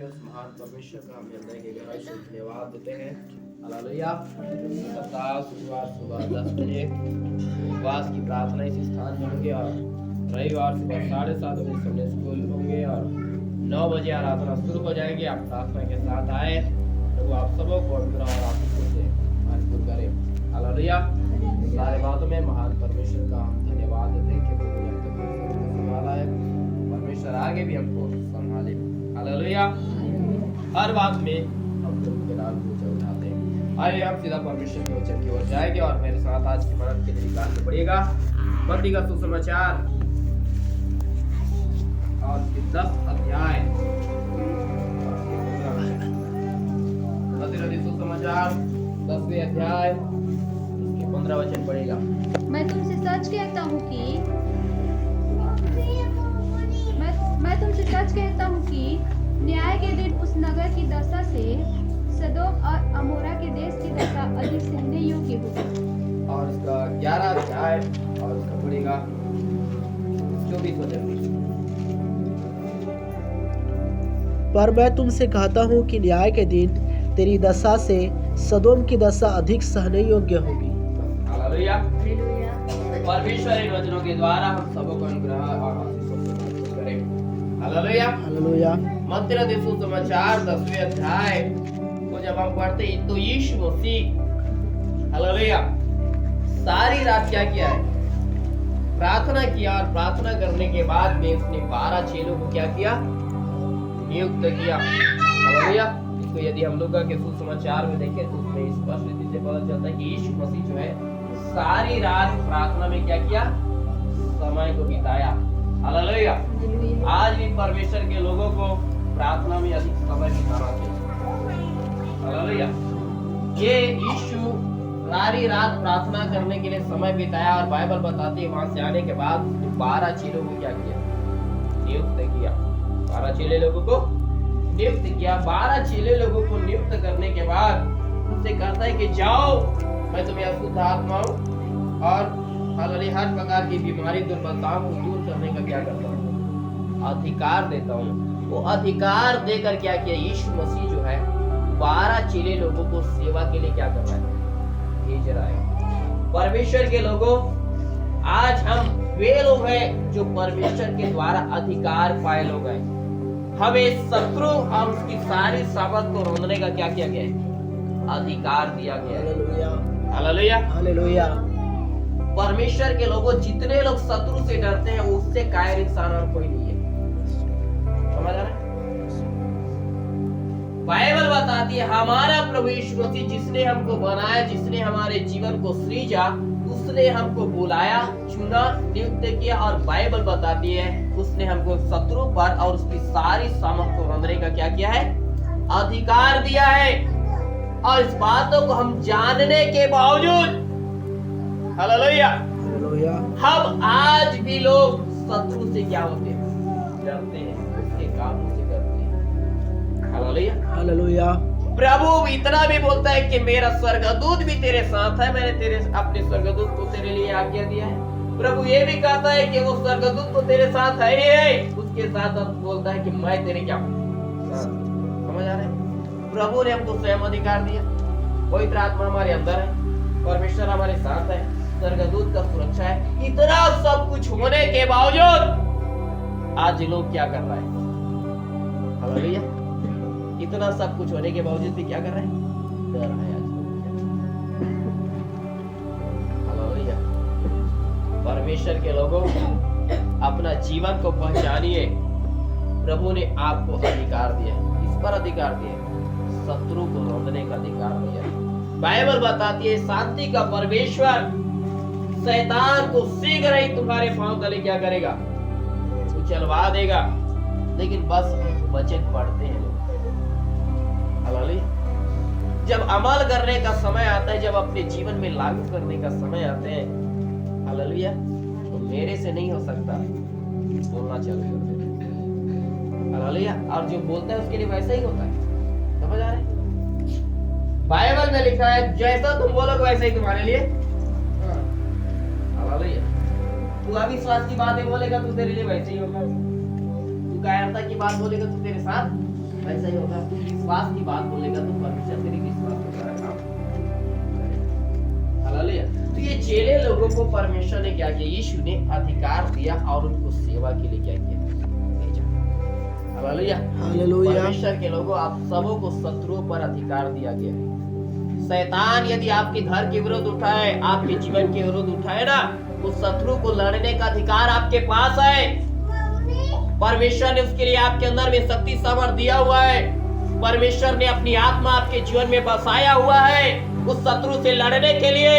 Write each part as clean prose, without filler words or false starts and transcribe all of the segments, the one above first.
के उस महान परमेश्वर का हम हृदय के गहराई से धन्यवाद देते हैं। हालेलुया। सप्ताह शुक्रवार सुबह 10 बजे उपवास की प्रार्थना इस स्थान में होंगे और रविवार सुबह 7:30 बजे संडे स्कूल होंगे और 9 बजे आराधना शुरू हो जाएगी। आप प्रार्थना के साथ आए तो आप सबों को अनुग्रह और आशीषों से भरपूर करें। हालेलुया। सारे बातों में महान परमेश्वर का हम धन्यवाद देते हैं कि वो जब तक संभाला है, परमेश्वर आगे भी हमको संभाले। हालेलुया। हर बात में हम लोग के नाम को उठाते हैं। आइए हम सीधा परमेश्वर के वचन की ओर जाएंगे और मेरे साथ आज की मदद के लिए निकालना पड़ेगा मत्ती का सुसमाचार और 10 अध्याय। मत्ती का सुसमाचार 10वें अध्याय इसके 15 वचन पढ़ेगा। मैं तुमसे सच कहता हूँ कि मैं तुमसे सच कहता हूँ कि न्याय के दिन उस नगर की दशा से सदोम और अमोरा के देश की दशा अधिक सहने योग्य होगी। और इसका 11 अध्याय और इसका पढ़ेगा 24 वचन। पर मैं तुमसे कहता हूँ कि न्याय के दिन तेरी दशा से सदोम की दशा अधिक सहने योग्य होगी। हालेलुया। परमेश्वर इन वचनों के द्वारा हम सबों को अनुग्रह और आशीषों से भरपूर करे। हालेलुया। हालेलुया। मत्ती का सुसमाचार 10वें अध्याय को जब हम पढ़ते हैं तो यीशु मसीह हालेलुया सारी रात क्या किया है? प्रार्थना किया और प्रार्थना करने के बाद में उसने 12 चेलों को क्या किया? नियुक्त किया। हालेलुया। इसको यदि हम लोग के सुसमाचार में देखें तो उसमें स्पष्ट रीति से पता चलता है कि यीशु मसीह जो है सारी रात प्रार्थना में क्या किया? समय को बिताया। हालेलुया। आज भी परमेश्वर के लोगों को प्रार्थना में अधिक समय बिताना चाहिए। हालेलुया। ये यीशु सारी रात प्रार्थना करने के लिए समय बिताया और बाइबल बताती है वहां से आने के बाद 12 चेलों को क्या किया? नियुक्त किया। 12 चेले लोगों को नियुक्त किया। 12 चेले लोगों को नियुक्त करने के बाद उनसे कहता है कि जाओ, मैं तुम्हें अशुद्ध आत्माओं और हालेलुया हर प्रकार की बीमारी दुर्बलताओं को दूर करने का क्या करता हूँ? अधिकार देता हूँ। वो अधिकार देकर क्या किया? यीशु मसीह जो है 12 चेले लोगों को सेवा के लिए क्या कर रहा है? भेज रहा है। परमेश्वर के लोगों, आज हम वे लोग हैं जो परमेश्वर के द्वारा अधिकार पाए लोग हैं। हमें शत्रु और उसकी सारी सामर्थ को रोकने का क्या किया गया है? अधिकार दिया गया है। हालेलुया। हालेलुया। हालेलुया। परमेश्वर के लोगों, जितने लोग शत्रु से डरते हैं उससे कायर इंसान और कोई नहीं है। समझ आ रहा है? बाइबल बताती है हमारा प्रभु यीशु मसीह जिसने हमको बनाया, जिसने हमारे जीवन को सृजा, उसने हमको बुलाया, चुना, नियुक्त किया और बाइबल बताती है उसने हमको शत्रु पर और उसकी सारी सामर्थ को रंधने का क्या किया है? अधिकार दिया है। और इस बातों को हम जानने के बावजूद हालेलुया हालेलुया। हम आज भी लोग शत्रु से क्या होते हैं? डरते हैं, उसके कामों से करते हैं। हालेलुया। हालेलुया। प्रभु इतना भी बोलता है कि मेरा स्वर्गदूत भी तेरे साथ है, मैंने तेरे अपने स्वर्गदूत को तेरे लिए आज्ञा दिया है। प्रभु ये भी कहता है कि वो स्वर्गदूत तो तेरे साथ है ही है, उसके साथ अब बोलता है कि मैं तेरे क्या हूं? समझ आ रहा है? प्रभु ने हमको स्वयं अधिकार दिया। पवित्र आत्मा हमारे अंदर है, परमेश्वर हमारे साथ है, स्वर्गदूत का सुरक्षा है। इतना सब कुछ होने के बावजूद आज लोग क्या कर रहा है? हालेलुया। इतना सब कुछ होने के बावजूद भी क्या कर रहे हैं? डर है आज लोग। हालेलुया। परमेश्वर के लोगों, अपना जीवन को पहचानिए। प्रभु ने आपको अधिकार दिया है। इस पर अधिकार दिया है, शत्रु को रोकने का अधिकार दिया है। बाइबल बताती है शांति का परमेश्वर शैतान को शीघ्र ही तुम्हारे पांव तले क्या करेगा? उछलवा देगा। लेकिन बस वचन पढ़ते हैं लोग। हालेलुया। जब अमल करने का समय आता है, जब अपने जीवन में लागू करने का समय आते हैं, हालेलुया, तो मेरे से नहीं हो सकता बोलना चालू कर देते हैं। हालेलुया। और जो बोलता है उसके लिए वैसा ही होता है। समझ आ रहा है? बाइबल में लिखा है जैसा तुम बोलोगे वैसा ही तुम्हारे लिए। हालेलुया। तू अविश्वास की बातें बोलेगा तो तेरे लिए वैसे ही होगा। तू कायरता की बात बोलेगा तो तेरे साथ ऐसा ही होगा। विश्वास की बात बोलेगा तो परमेश्वर तेरी विश्वास को करेगा। हालेलुया। तो ये चेले लोगों को परमेश्वर ने क्या किया? यीशु ने अधिकार दिया और उनको सेवा के लिए क्या किया? भेजा। हालेलुया। हालेलुया। परमेश्वर के लोगों, आप सबों को शत्रुओं पर अधिकार दिया गया है। शैतान यदि आपके घर के विरुद्ध उठाए, आपके जीवन के विरुद्ध उठाए ना, उस शत्रु को लड़ने का अधिकार आपके पास है। परमेश्वर ने उसके लिए आपके अंदर में शक्ति सामर्थ दिया हुआ है। परमेश्वर ने अपनी आत्मा आपके जीवन में बसाया हुआ है उस शत्रु से लड़ने के लिए,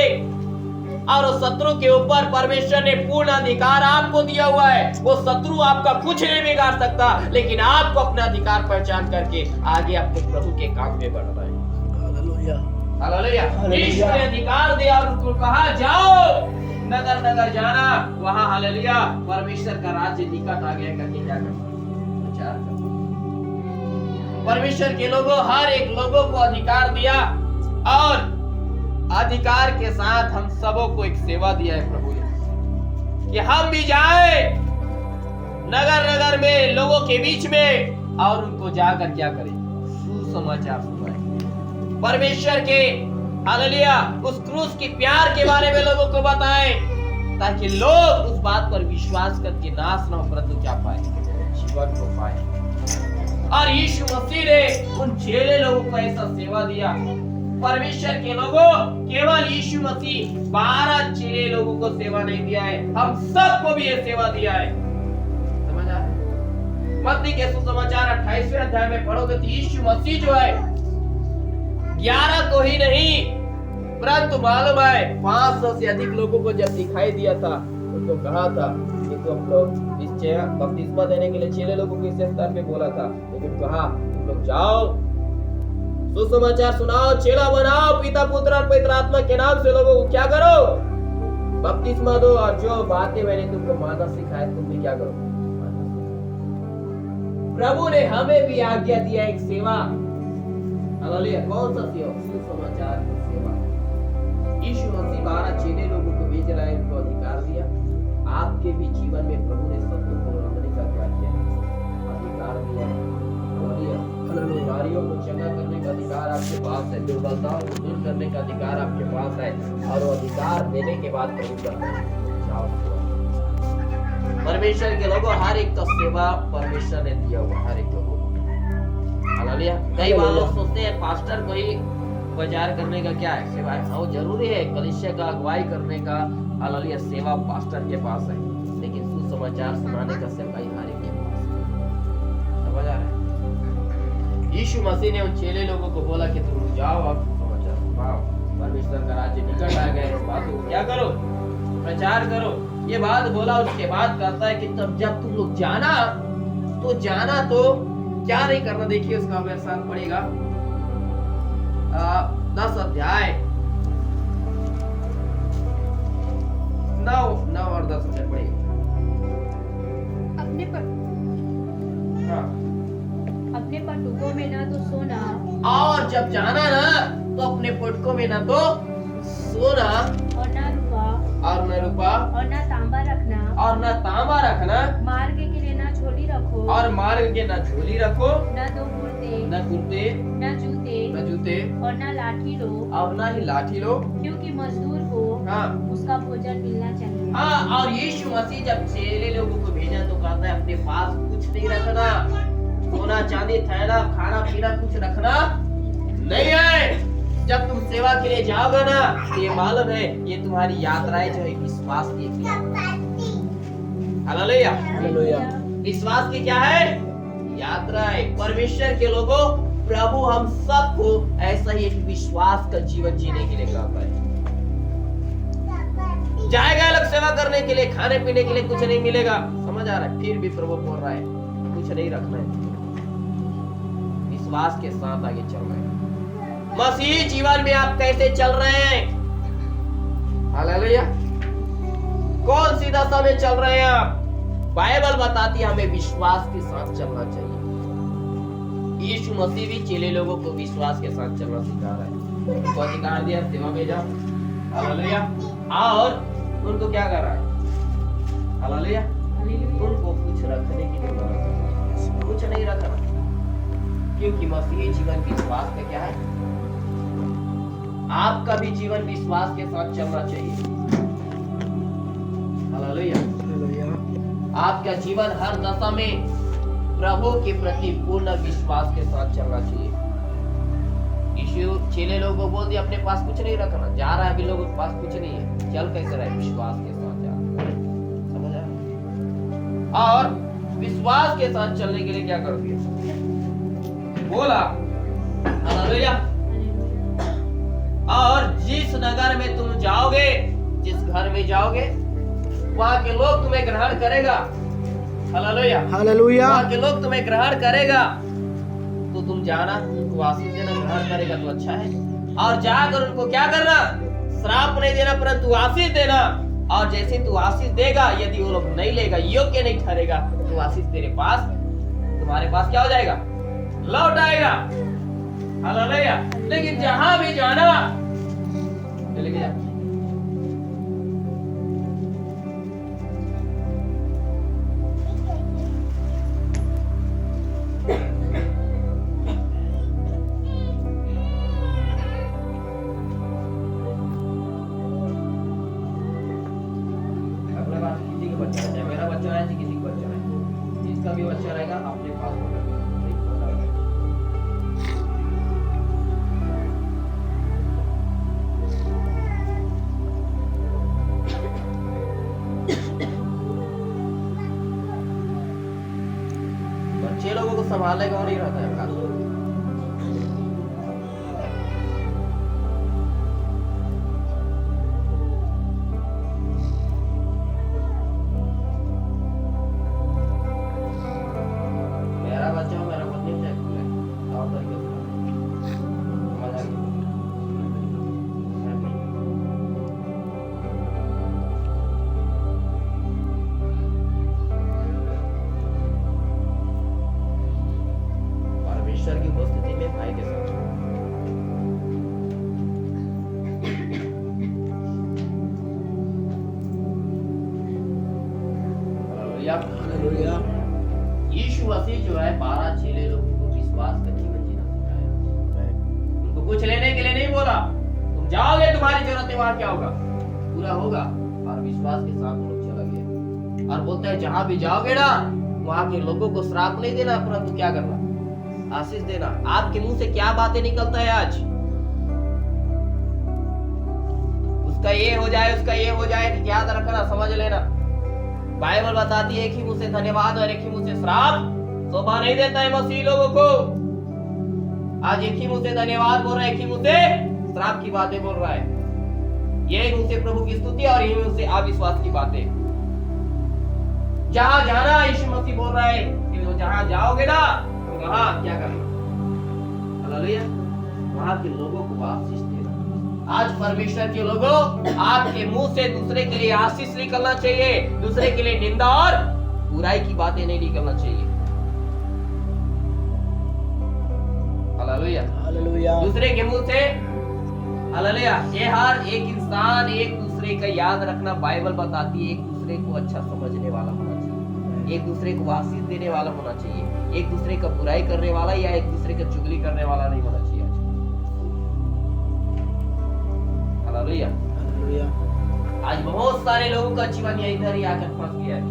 और उस शत्रु के ऊपर परमेश्वर ने पूर्ण अधिकार आपको दिया हुआ है। वो शत्रु आपका कुछ नहीं बिगाड़ सकता, लेकिन आपको अपना अधिकार पहचान करके आगे अपने प्रभु के काम में बढ़ना है। हालेलुया। हालेलुया। यीशु ने अधिकार दिया और उनको कहा जाओ नगर नगर जाना, वहां हालेलुया परमेश्वर का राज्य निकट आ गया करके क्या करना? प्रचार करना। परमेश्वर के लोगों, हर एक लोगों को अधिकार दिया, और अधिकार के साथ हम सबों को एक सेवा दिया है प्रभु ने कि हम भी जाए नगर नगर में, लोगों के बीच में, और उनको जाकर क्या करें? सुसमाचार सुनाएं। परमेश्वर के हालेलुया उस क्रूस की प्यार के बारे में लोगों को बताएं, ताकि लोग उस बात पर विश्वास करके नाश न हो, परंतु क्या पाए? जीवन को पाए। और यीशु मसीह ने उन चेले लोगों को ऐसा सेवा दिया। परमेश्वर के लोगों, केवल यीशु मसीह 12 चेले लोगों को सेवा नहीं दिया है, हम सबको भी ये सेवा दिया है। समझ आ? मत्ती के सुसमाचार 28वें अध्याय में पढ़ोगे तो यीशु मसीह जो है 11 को ही नहीं, परंतु मालूम है 500 से अधिक लोगों को जब दिखाई दिया था, उनको कहा था कि तुम लोग इस बपतिस्मा देने के लिए चेले लोगों के स्तर पे बोला था, लेकिन कहा तुम लोग जाओ सुसमाचार सुनाओ, चेला बनाओ, पिता पुत्र और पवित्र आत्मा के नाम से लोगों को क्या करो? बपतिस्मा दो, और जो बातें मैंने तुमको मानना सिखाया तुम भी क्या करो? प्रभु ने हमें भी आज्ञा दिया एक सेवा। हालेलुया। कौन सा सेवा? सुसमाचार की सेवा। यीशु मसीह 12 चेले लोगों को भेज रहा है, उनको अधिकार दिया। आपके भी जीवन में प्रभु ने शत्रु को लड़ने का क्या किया? अधिकार दिया। हालेलुया। बीमारियों को चंगा करने का अधिकार आपके पास है, दुर्बलताओं को दूर करने का अधिकार आपके पास है, और वो अधिकार देने के बाद प्रभु कहता है जाओ। परमेश्वर के लोगों, हर एक का सेवा परमेश्वर ने दिया हुआ, हर एक लोगों को। हालेलुया। कई बार लोग सोचते हैं पास्टर को ही प्रचार करने का क्या है? सेवा है। वो जरूरी है, कलीसिया का अगुवाई करने का हालेलुया सेवा पास्टर के पास है, लेकिन सुसमाचार सुनाने का सेवा ही हर एक के पास है। समझ आ रहा है? यीशु मसीह ने उन चेले लोगों को बोला कि तुम जाओ अब सुसमाचार सुनाओ, परमेश्वर का राज्य निकट आ गया है, इस बात को क्या करो? प्रचार करो। ये बात बोला, उसके बाद कहता है कि तब जब तुम लोग जाना तो क्या नहीं करना? देखिए उसका हमें साथ पड़ेगा 10 अध्याय 9 और 10 में पढ़ेगा। अपने पटुकों में ना तो सोना, और जब जाना ना तो अपने पटकों में ना तो सोना, और ना रूपा, और ना तांबा रखना, मार्ग के लिए ना झोली रखो, और मार्ग के ना झोली रखो, ना दो कुर्ते, ना जूते, और ना लाठी लो, और ना ही लाठी लो, क्योंकि मजदूर को उसका भोजन मिलना चाहिए। हाँ, और यीशु मसीह जब चेले लोगों को भेजा तो कहता है अपने पास कुछ नहीं रखना, सोना चांदी थैला खाना पीना कुछ रखना नहीं है। जब तुम सेवा के लिए जाओगे ना, तो ये मालूम है ये तुम्हारी यात्राएं जो है विश्वास की। हालेलुया। हालेलुया। विश्वास की क्या है? यात्रा है। परमेश्वर के लोगों, प्रभु हम सबको ऐसा ही एक विश्वास का जीवन जीने के लिए कहता है। जाएगा अलग सेवा करने के लिए, खाने पीने के लिए कुछ नहीं मिलेगा, समझ आ रहा है? फिर भी प्रभु बोल रहा है कुछ नहीं रखना है, विश्वास के साथ आगे चल रहे हैं। मसीह जीवन में आप कैसे चल रहे हैं? हालेलुया। कौन सी दशा में चल रहे हैं आप? बाइबल बताती है हमें विश्वास के साथ चलना चाहिए। यीशु मसीह भी चेले लोगों को विश्वास के साथ चलना सिखा रहा है। उनको अधिकार दिया सेवा में जाओ। हालेलुया। और उनको क्या कर रहा है? हालेलुया। उनको कुछ रखने की जरूरत नहीं, कुछ नहीं रखना। क्योंकि मसीही जीवन विश्वास में क्या है? आपका भी जीवन विश्वास के साथ चलना चाहिए। हालेलुया। हालेलुया। आपका जीवन हर दशा में प्रभु के प्रति पूर्ण विश्वास के साथ चलना चाहिए। यीशु चेले लोगों को बोल दिया अपने पास कुछ नहीं रखना, जा रहा है अभी लोगों के पास कुछ नहीं है, चल कैसे रहे? विश्वास के साथ जा, समझ आया? और विश्वास के साथ चलने के लिए क्या कर दिया? बोला हालेलुया। और जिस नगर में तुम जाओगे, जिस घर में जाओगे, वहां के लोग तुम्हें ग्रहण करेगा। हालेलुया। हालेलुया। वहां के लोग तुम्हें ग्रहण करेगा, तो तुम जाना, उनको आशीष देना। ग्रहण करेगा तो अच्छा है। और जाकर उनको क्या करना? श्राप नहीं देना, परंतु आशीष देना। और जैसे तू आशीष देगा, यदि वो लोग नहीं लेगा, योग्य नहीं ठहरेगा, तो आशीष तेरे पास, तुम्हारे पास क्या हो जाएगा? लौट आएगा। हालेलुया। लेकिन जहां भी जाना, लेके जा। अपने पास किसी का बच्चा है, मेरा बच्चा है, किसी का बच्चा है, जिसका भी बच्चा रहेगा अपने पास होगा। बच्चे लोगों को संभालने का नहीं रहता है। मेरा बच्चा हो, मेरा पत्नी हो, और तरीके से समझ आ गया? परमेश्वर की उपस्थिति में भाई के साथ हालेलुया। हालेलुया। यीशु मसीह जो है 12 चेले लोगों को विश्वास का जीवन जीना सिखाया। उनको कुछ लेने के लिए नहीं बोला, तुम जाओगे तुम्हारी जरूरत वहां क्या होगा? पूरा होगा। और विश्वास के साथ वो लोग चला गया। और बोलते हैं जहां भी जाओगे ना, वहां के लोगों को श्राप नहीं देना, परंतु क्या करना? आशीष देना। आपके मुंह से क्या बातें निकलता है आज? उसका ये हो जाए, उसका ये हो जाए, याद रखना, समझ लेना। बाइबल बताती है एक ही मुंह से धन्यवाद और एक ही मुंह से श्राप शोभा नहीं देता है मसीह लोगों को। आज एक ही मुंह से धन्यवाद बोल रहा है, एक ही मुंह से श्राप की बातें बोल रहा है। यही मुंह से प्रभु की स्तुति और यही मुंह से अविश्वास की बातें। जहां जाना यीशु मसीह बोल रहा है कि जहां जाओगे ना, तो वहां क्या करना? हालेलुया। वहां के लोगों को आशीष देना। आज परमेश्वर के लोगों, आपके मुंह से दूसरे के लिए आशीष निकलना चाहिए, दूसरे के लिए निंदा और बुराई की बातें नहीं निकलना चाहिए। हालेलुया। हालेलुया। दूसरे के मुंह से हालेलुया। ये हर एक इंसान एक दूसरे का याद रखना, बाइबल बताती है एक दूसरे को अच्छा समझने वाला होना चाहिए, एक दूसरे को आशीष देने वाला होना चाहिए, एक दूसरे का बुराई करने वाला या एक दूसरे का चुगली करने वाला नहीं होना चाहिए। हालेलुया। हालेलुया। आज बहुत सारे लोगों का जीवन इधर ही आकर फंस गया है।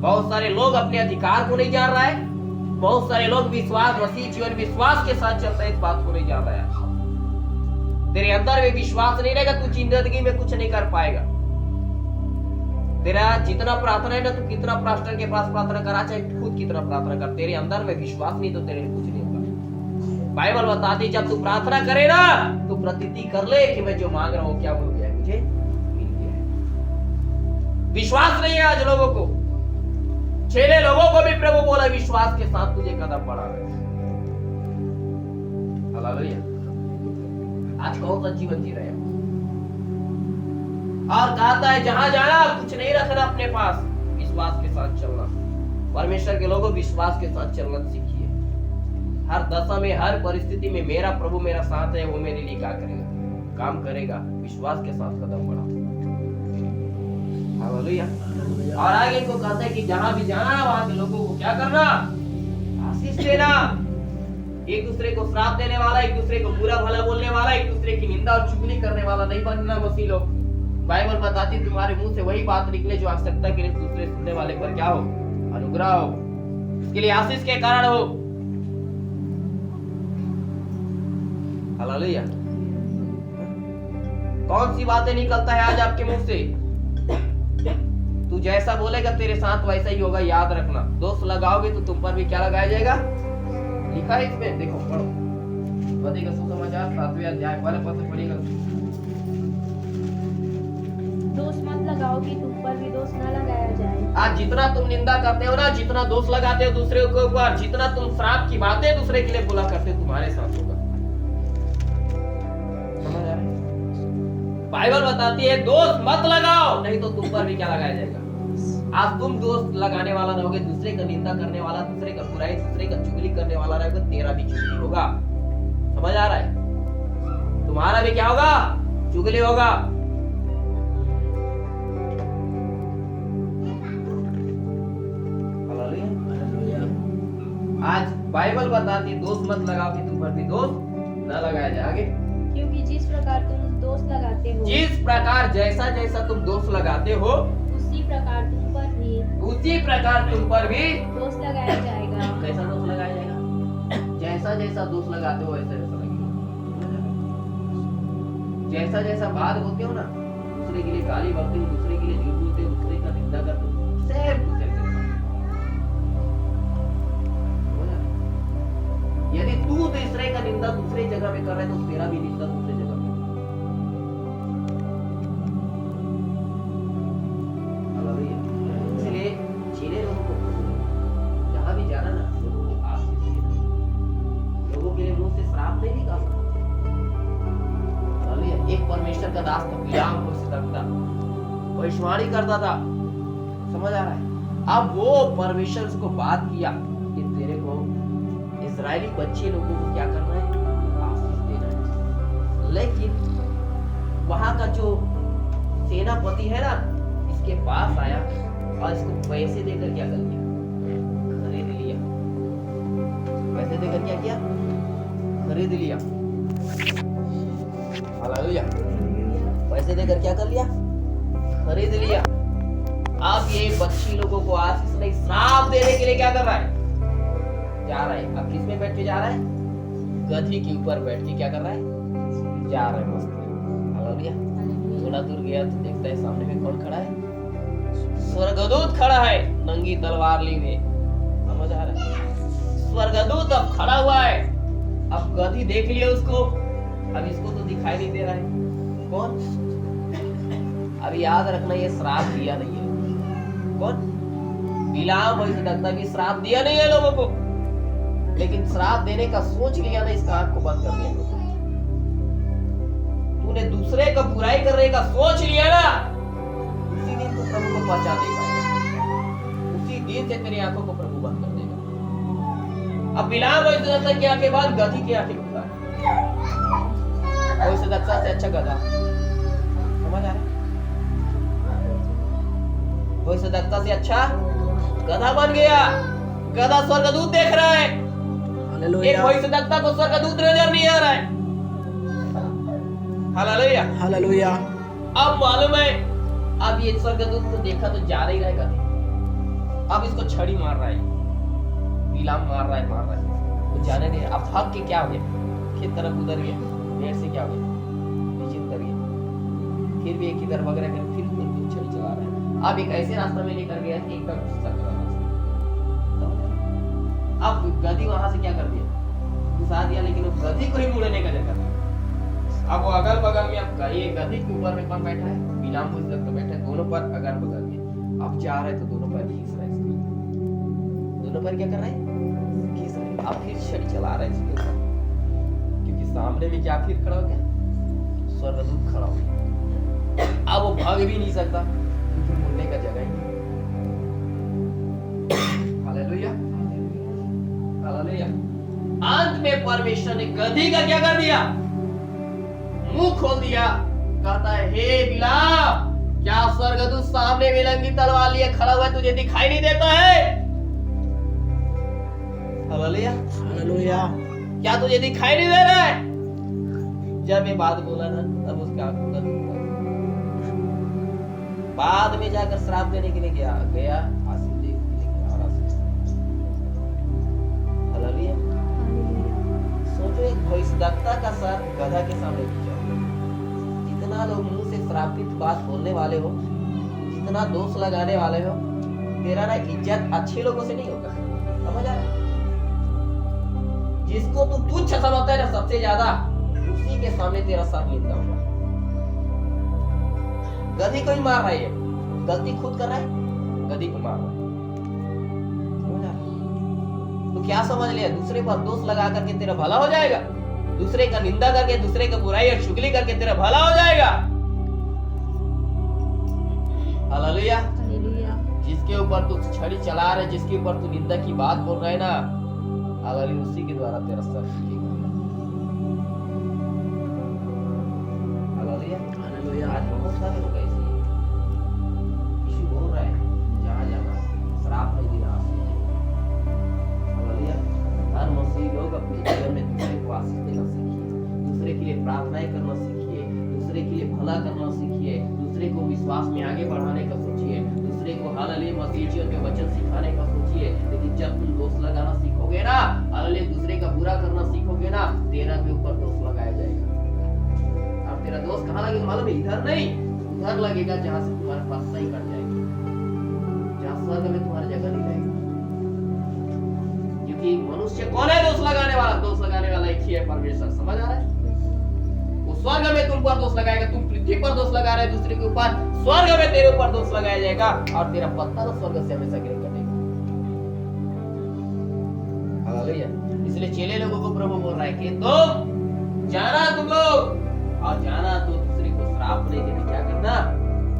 बहुत सारे लोग अपने अधिकार को नहीं जान रहा है। बहुत सारे लोग विश्वास, मसीह जीवन विश्वास के साथ चलते हैं, इस बात को नहीं जान रहा है। तेरे अंदर में विश्वास नहीं रहेगा, तू जिंदगी में कुछ नहीं कर पाएगा। तेरा जितना प्रार्थना है ना, तू कितना पास्टर के पास प्रार्थना करा, चाहे खुद कितना प्रार्थना कर, तेरे अंदर में विश्वास नहीं तो तेरे लिए कुछ नहीं होगा। बाइबल बताती है जब तू प्रार्थना करे ना, तो प्रतीति कर ले कि मैं जो मांग रहा हूं क्या मिल गया है, मुझे मिल गया है। विश्वास नहीं है आज लोगों को। चेले लोगों को भी प्रभु बोला विश्वास के साथ तुझे कदम बढ़ाना है। हालेलुया। आज कौन सा जीवन जी रहे हैं? और कहता है जहां जाना कुछ नहीं रखना अपने पास, विश्वास के साथ चलना। परमेश्वर के लोगों विश्वास के साथ चलना सीखिए। हर दशा में, हर परिस्थिति में मेरा प्रभु मेरा साथ है, वो मेरे लिए क्या करेगा? काम करेगा। विश्वास के साथ कदम बढ़ाओ। हालेलुया। और आगे को कहता है कि जहां भी जाना है वहां के लोगों को क्या करना? सेना एक दूसरे को श्राप देने वाला, एक दूसरे को बुरा भला बोलने वाला, एक दूसरे की निंदा और चुगली करने वाला नहीं बनना मसीह लोग। बाइबल बताती तुम्हारे मुंह से वही बात निकले जो आवश्यकता के लिए दूसरे सुनने वाले पर क्या हो, अनुग्रह हो, उसके लिए आशीष के कारण हो। हालेलुया। कौन सी बातें निकलता है आज आपके मुंह से? तू जैसा बोलेगा तेरे साथ वैसा ही होगा, याद रखना। दोष लगाओगे तो तुम पर भी क्या लगाया जाएगा? लिखा है इसमें, देखो पढ़ो। मत्ती का सुसमाचार 7वें अध्याय वाले पद से पढ़िएगा। दोष मत लगाओ कि तुम पर भी दोष न लगाया जाए। आज जितना तुम निंदा करते हो ना, जितना दोष लगाते हो दूसरे के ऊपर, जितना तुम श्राप की बातें दूसरे के लिए बोला करते हो, तुम्हारे साथ होगा। समझ आ रहा है? बाइबल बताती है दोष मत लगाओ, नहीं तो तुम पर भी क्या लगाया जाएगा। आज तुम दोस्त लगाने वाला रहोगे, दूसरे का निंदा करने वाला, दूसरे का बुराई, दूसरे का चुगली करने वाला रहेगा, तेरा भी चुगली होगा। समझ आ रहा है? तुम्हारा भी क्या होगा? चुगली होगा। आज बाइबल बताती है दोष मत लगाओ कि तुम पर भी दोष न लगाया जाए। आगे, क्योंकि जिस प्रकार तुम दोष लगाते हो, जिस प्रकार जैसा जैसा तुम दोष लगाते हो, उसी प्रकार तुम पर भी दोष लगाया जाएगा। कैसा दोष लगाया जाएगा? जैसा जैसा दोष लगाते हो वैसा वैसा लगेगा। जैसा जैसा बात बोलते हो ना, दूसरे के लिए गाली बकते हो, दूसरे के लिए झूठ बोलते हो, दूसरे का निंदा करते हो, सेम टू सेम। यदि तू दूसरे का निंदा दूसरे जगह में कर रहा है तो तेरा भी निंदा दूसरे जगह में। इसलिए चीने लोगों को जहां भी जाना ना, लोगों को आशीष देना, लोगों के लिए मुंह से श्राप नहीं निकालना। एक परमेश्वर का दास था, बिलाम को सितकता, भविष्यवाणी करता था। समझ आ रहा है? अब वो परमेश्वर उसको बात किया कि तेरे को इजरायली बच्चे लोगों को क्या करना है? आशीष देना है। लेकिन वहां का जो सेनापति है ना, इसके पास आया और इसको पैसे देकर क्या कर दिया? खरीद लिया। पैसे देकर क्या किया? खरीद लिया। हालेलुया। पैसे देकर क्या कर लिया? खरीद लिया। अब ये बच्ची लोगों को आशीष नहीं, श्राप देने के लिए क्या कर रहा है? जा रहा है। अब किस में बैठ के जा रहा है? गधी के ऊपर बैठ के क्या कर रहा है? जा रहा है मस्त। हालेलुया। थोड़ा दूर गया तो देखता है सामने में कौन खड़ा है? स्वर्गदूत खड़ा है, नंगी तलवार ली हुए। समझ आ रहा है? स्वर्गदूत अब खड़ा हुआ है। अब गधी देख लिया उसको, अब इसको तो दिखाई नहीं दे रहा है। कौन? अब याद रखना, ये श्राप दिया नहीं है। कौन? बिलाम वैसे लगता कि श्राप दिया नहीं है लोगों को, लेकिन श्राप देने का सोच लिया ना, इसका आंख को बंद कर दिया। तूने दूसरे का बुराई करने का सोच लिया ना, उसी दिन तू प्रभु को पहचान नहीं पाएगा। उसी दिन से तेरी आंखों को प्रभु बंद कर देगा। अब बिलाम वैसे लगता की आंखें बंद, गधी की आंखें खुला। वैसे लगता से अच्छा गधा। समझ आ रहा है? वैसे लगता से अच्छा गधा बन गया। गधा स्वर्गदूत देख रहा है, एक भविष्यद्वक्ता को स्वर्गदूत नजर नहीं आ रहा है। Hallelujah, hallelujah. अब मालूम है, अब ये स्वर्गदूत को देखा तो जा नहीं रहेगा। अब इसको छड़ी मार रहा है, बिलाम मार रहा है, वो जाने नहीं। अब भाग के क्या हो गया? खेत तरफ उधर गया, पेड़ से क्या हो गया? नीचे उतर गया। फिर भी एक इधर वगैरह कर, फिर उधर छड़ी चला रहा है। अब एक ऐसे रास्ता में लेकर गया कि एकदम सकरा रास्ता। अब गधी वहां से क्या कर दिया? घुसा दिया, लेकिन वो गधी को ही मुड़ने का जगह। अब वो अगल बगल में, अब ये गधी के ऊपर में कौन बैठा है? बिलाम को तो बैठा है, दोनों पर अगल बगल में। अब जा रहे तो दोनों पर खींच रहा है, दोनों पर क्या कर रहा है? खींच रहा है। अब फिर छड़ी चला रहा है इसके ऊपर, क्योंकि सामने में क्या फिर खड़ा हो गया? स्वर्गदूत खड़ा हो गया। अब वो भाग भी नहीं सकता, क्योंकि मुड़ने का जगह ही नहीं। Hallelujah, hallelujah. अंत में परमेश्वर ने गधी का क्या कर दिया? मुंह खोल दिया। कहता है, हे बिलाम, क्या स्वर्गदूत सामने में नंगी तलवार लिए खड़ा हुआ है, तुझे दिखाई नहीं देता है? हालेलुया। हालेलुया। क्या तुझे दिखाई नहीं दे रहा है? जब ये बात बोला ना तब उसका आंखों का धूप था। बाद में जाकर श्राप देने के लिए गया आशीष देने के लिए गया और आशीष। हालेलुया। सोचो एक भविष्यद्वक्ता का सर गधा के सामने गिर जाओ। जितना लोग मुंह से श्रापित बात बोलने वाले हो, जितना दोष लगाने वाले हो, तेरा ना इज्जत अच्छे लोगों से नहीं होगा। समझ आ रहा है? जिसको तू तुच्छ समझता है ना सबसे ज्यादा, उसी के सामने तेरा सर नींदा होगा। गधी को ही मार रहा है, ये गलती खुद कर रहा है, गधी को मार रहा है। समझ आ रहा है? तो क्या समझ लिया? दूसरे पर दोष लगा करके तेरा भला हो जाएगा, दूसरे का निंदा करके, दूसरे का बुराई और चुगली करके तेरा भला हो जाएगा। हालेलुया। हालेलुया। जिसके ऊपर तू छड़ी चला रहे, जिसके ऊपर तू निंदा की बात बोल रहे ना, हालेलुया, उसी के द्वारा तेरा सर झुकेगा। हालेलुया। हालेलुया। आज बहुत सारे लोग ऐसे हैं। यीशु बोल रहा है, जहाँ जाना श्राप नहीं देना, आशीष देना। हालेलुया। हर मसीही लोग अपने जीवन में दूसरे को आशीष देना सीखिए, दूसरे के लिए प्रार्थनाएं करना सीखिए, दूसरे के लिए भला करना सीखिए, दूसरे को विश्वास में आगे बढ़ाने का सोचिए, दूसरे को हालेलुया मसीह जीवन के वचन सिखाने का सोचिए। लेकिन जब तुम दोष लगाना सीखोगे ना, हालेलुया दूसरे का बुरा करना सीखोगे ना, तेरा भी ऊपर दोष लगाया जाएगा। अब तेरा दोष कहाँ लगेगा मालूम है? इधर नहीं, उधर लगेगा जहाँ से तुम्हारे पास सही कट जाएगी, जहाँ स्वर्ग में तुम्हारी जगह नहीं रहेगी। क्योंकि मनुष्य कौन है दोष लगाने वाला? दोष लगाने वाला एक ही है, परमेश्वर। समझ आ रहा है? वो स्वर्ग में तुम पर दोष लगाएगा, तुम पृथ्वी पर दोष लगा रहे दूसरे के ऊपर, स्वर्ग में तेरे ऊपर दोष लगाया जाएगा और तेरा पत्ता तो स्वर्ग से हमेशा गिर कटेगा। हालेलुया। इसलिए चेले लोगों को प्रभु बोल रहा है कि तुम जाना, तुम लोग और जाना तो दूसरे को श्राप नहीं देने, क्या करना?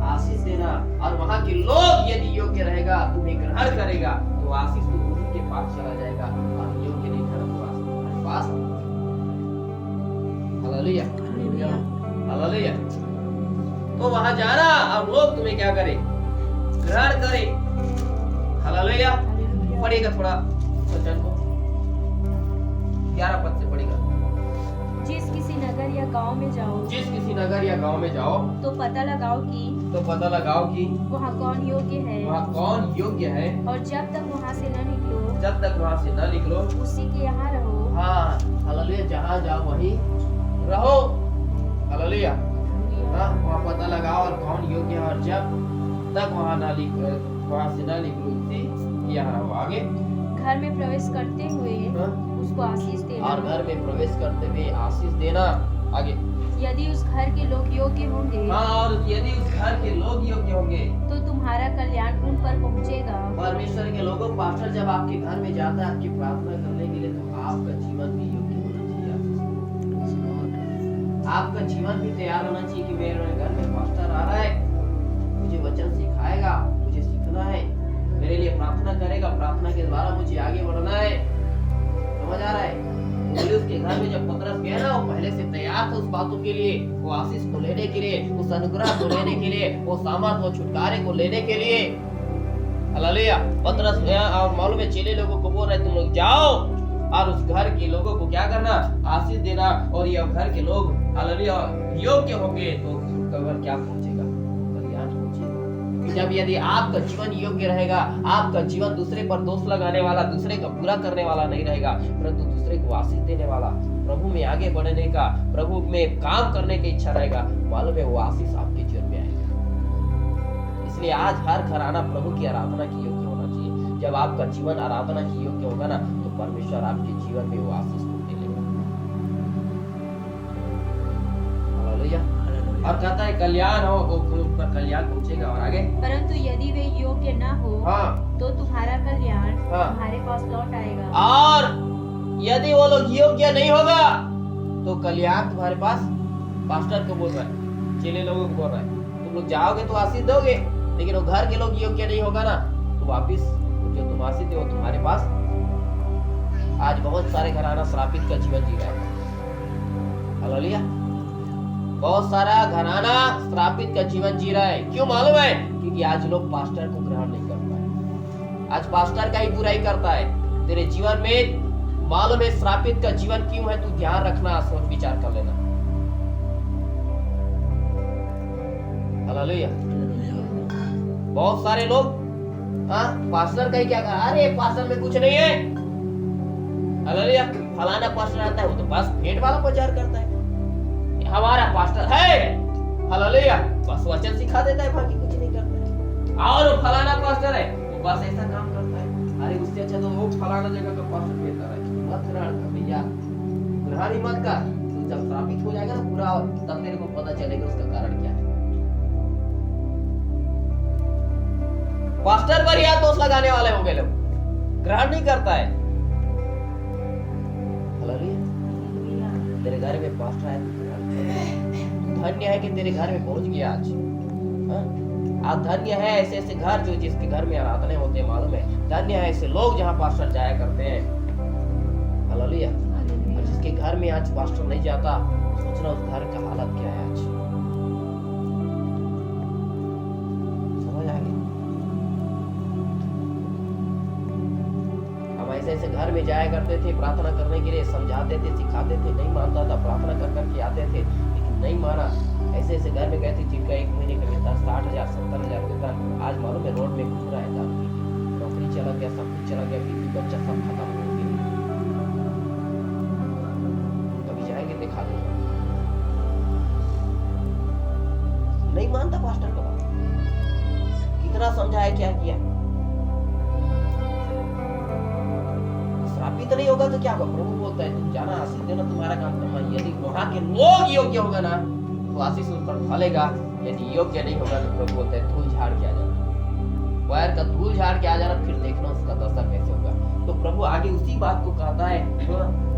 आशीष देना। और वहां के लोग यदि योग्य रहेगा, तुम्हें ग्रहण करेगा, तो आशीष तो उन्हीं के पास चला जाएगा, और योग्य नहीं ठहरा तो आशीष तुम्हारे पास। हालेलुया। हालेलुया। तो वहां जाना और लोग तुम्हें क्या करें? ग्रहण करें। हालेलुया। पढ़ेगा थोड़ा वचन को, 11 पद से पढ़ेगा। जिस किसी नगर या गांव में जाओ जिस किसी नगर या गांव में जाओ तो पता लगाओ कि वहाँ कौन योग्य है, और जब तक वहाँ से न निकलो जब तक वहाँ से न निकलो उसी के यहाँ रहो। हाँ हालेलुया, जहाँ जाओ वहीं रहो। हालेलुया। हाँ, वहाँ पता लगाओ और कौन योग्य है, और जब तक वहाँ से न निकलो उसी के यहाँ रहो। आगे घर में प्रवेश करते हुए हाँ? उसको आशीष देना, और घर में प्रवेश करते हुए आशीष देना। आगे यदि उस घर के लोग योग्य होंगे हाँ, और यदि उस घर के लोग योग्य होंगे तो तुम्हारा कल्याण उन पर पहुँचेगा। परमेश्वर के लोगों, पास्टर जब आपके घर में जाता है आपकी प्रार्थना करने के लिए, तो आपका जीवन भी योग्य होना चाहिए। आपका जीवन भी तैयार होना चाहिए कि मेरे घर में पास्टर आ रहा है, मुझे वचन सिखाएगा, मुझे सीखना है, मेरे लिए प्रार्थना करेगा, प्रार्थना के द्वारा मुझे आगे बढ़ना है। समझ आ रहा है? पौलुस के घर में जब पतरस गया ना, वो पहले से तैयार था उस बातों के लिए, वो आशीष को लेने के लिए, उस अनुग्रह को लेने के लिए, वो सामर्थ, वो छुटकारे को लेने के लिए। हालेलुया। पतरस गया और मालूम है चेले लोगों को बोल रहे तुम लोग जाओ और उस घर के लोगों को क्या करना? आशीष देना। और ये घर के लोग हालेलुया योग्य होंगे तो उसका घर क्या पहुंचेगा? कल्याण पहुंचेगा। जब यदि आपका जीवन योग्य रहेगा, आपका जीवन दूसरे पर दोष लगाने वाला, दूसरे का बुरा करने वाला नहीं रहेगा, परंतु दूसरे को आशीष देने वाला, प्रभु में आगे बढ़ने का, प्रभु में काम करने की इच्छा रहेगा, मालूम है वो आशीष आपके जीवन में आएगा। इसलिए आज हर घराना प्रभु की आराधना की योग्य होना चाहिए। जब आपका जीवन आराधना की योग्य होगा ना, तो परमेश्वर आपके जीवन में वो आशीष को देगा। हालेलुया। और कहता है कल्याण हो, उन पर कल्याण पहुंचेगा। और आगे परंतु यदि वे योग्य न हो हाँ, तो तुम्हारा कल्याण हाँ। तुम्हारे पास लौट आएगा। और यदि वो लोग योग्य नहीं होगा तो कल्याण तुम्हारे पास, पास्टर को बोल रहा है, चेले लोगों को बोल रहा है, तुम लोग जाओगे तो आशीष दोगे, लेकिन वो घर के लोग योग्य नहीं होगा ना, तो वापिस जो तुम आशीष दो तुम्हारे पास। आज बहुत सारे घराना श्रापित का जीवन जी रहा है। हालेलुया। बहुत सारा घराना श्रापित का जीवन जी रहा है। क्यों मालूम है? क्योंकि आज लोग पास्टर को ग्रहण नहीं करता है, आज पास्टर का ही बुराई करता है, तेरे जीवन में मालूम है श्रापित का जीवन क्यों है, तू ध्यान रखना, सोच विचार कर लेना। हालेलुया। बहुत सारे लोग पास्टर का ही क्या कहा, अरे पास्टर में कुछ नहीं है, हालेलुया, फलाना पास्टर आता है वो तो बस भेंट वाला प्रचार करता है, हमारा पास्टर है, हालेलुया, बस वचन सिखा देता है, बाकी कुछ नहीं करता है। और वो फलाना पास्टर है वो बस ऐसा काम करता है, अरे उससे अच्छा तो वो फलाना जगह का पास्टर बेहतर है। मत ग्रहण कर भैया, ग्रहण ही मत कर। तू जब श्रापित हो जाएगा ना पूरा, तब तेरे को पता चलेगा उसका कारण क्या है। पास्टर पर या दोष लगाने वाले हो गए लोग, ग्रहण नहीं करता है। हालेलुया। तेरे घर में पास्टर है, धन्य है कि तेरे घर में पहुंच गया आज। आज धन्य है ऐसे ऐसे घर जो जिसके घर में आराधना होते हैं, मालूम है, धन्य है ऐसे लोग जहाँ पास्टर जाया करते हैं। हालेलुया। और जिसके घर में आज पास्टर नहीं जाता, सोचना उस घर का हालत क्या है आज। समझ आ गया? हम ऐसे ऐसे घर में जाया करते थे प्रार्थना करने के लिए, समझाते थे, सिखाते थे, नहीं मानता था, प्रार्थना कर करके आते थे लेकिन नहीं माना। ऐसे ऐसे घर में गए थे जिनका एक महीने का वेतन 60,000 70,000 वेतन, आज मालूम है रोड में घूम रहा है, दारू पी के। नौकरी चला गया, सब कुछ चला गया, बीवी बच्चा सब खत्म हो गया। कभी जाएंगे दिखा दूंगा। नहीं मानता पास्टर का बात, कितना समझाया, क्या किया। श्रापित नहीं होगा तो क्या होगा? प्रभु बोलता है तुम जाना, आशीष देना तुम्हारा काम करना। यदि वहां के लोग योग्य होगा ना तो आशीष उन पर फलेगा, यदि योग्य नहीं होगा तो प्रभु बोलता है धूल झाड़ के आ जाना, पैर का धूल झाड़ के आ जाना, फिर देखना उसका दशा कैसे होगा। तो प्रभु आगे उसी बात को कहता है,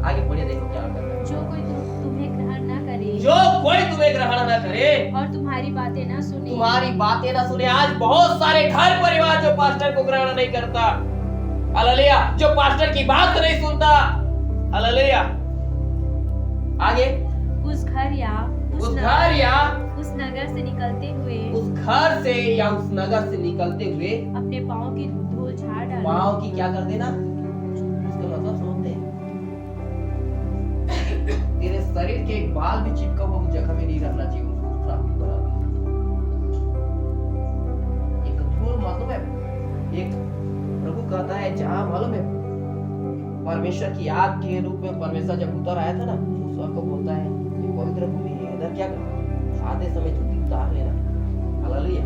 आगे बढ़े, देखो क्या करता है। जो कोई तुम्हें ग्रहण ना करे, जो कोई तुम्हें ग्रहण ना करे और तुम्हारी बातें ना सुने, तुम्हारी बातें ना सुने। आज बहुत सारे घर परिवार जो पास्टर को ग्रहण नहीं करता, हालेलुया, जो पास्टर की बात नहीं सुनता, हालेलुया। आगे उस घर या उस घर या उस नगर से निकलते हुए, उस घर से या उस नगर से निकलते हुए अपने पाँव की धूल झाड़ डालो। पाँव की क्या कर देना, इसका मतलब समझते हैं? तेरे शरीर के एक बाल भी चिपका हुआ उस जगह में नहीं रहना चाहिए, उसको श्रापित बना दिया। एक धूल मालूम है, एक प्रभु कहता है जहां मालूम है परमेश्वर की आग के रूप में परमेश्वर जब उतर आया था ना, उस वक्त को बोलता है ये पवित्र भूमि है, इधर क्या करना, खाते समय जूती उतार लेना। हालेलुया।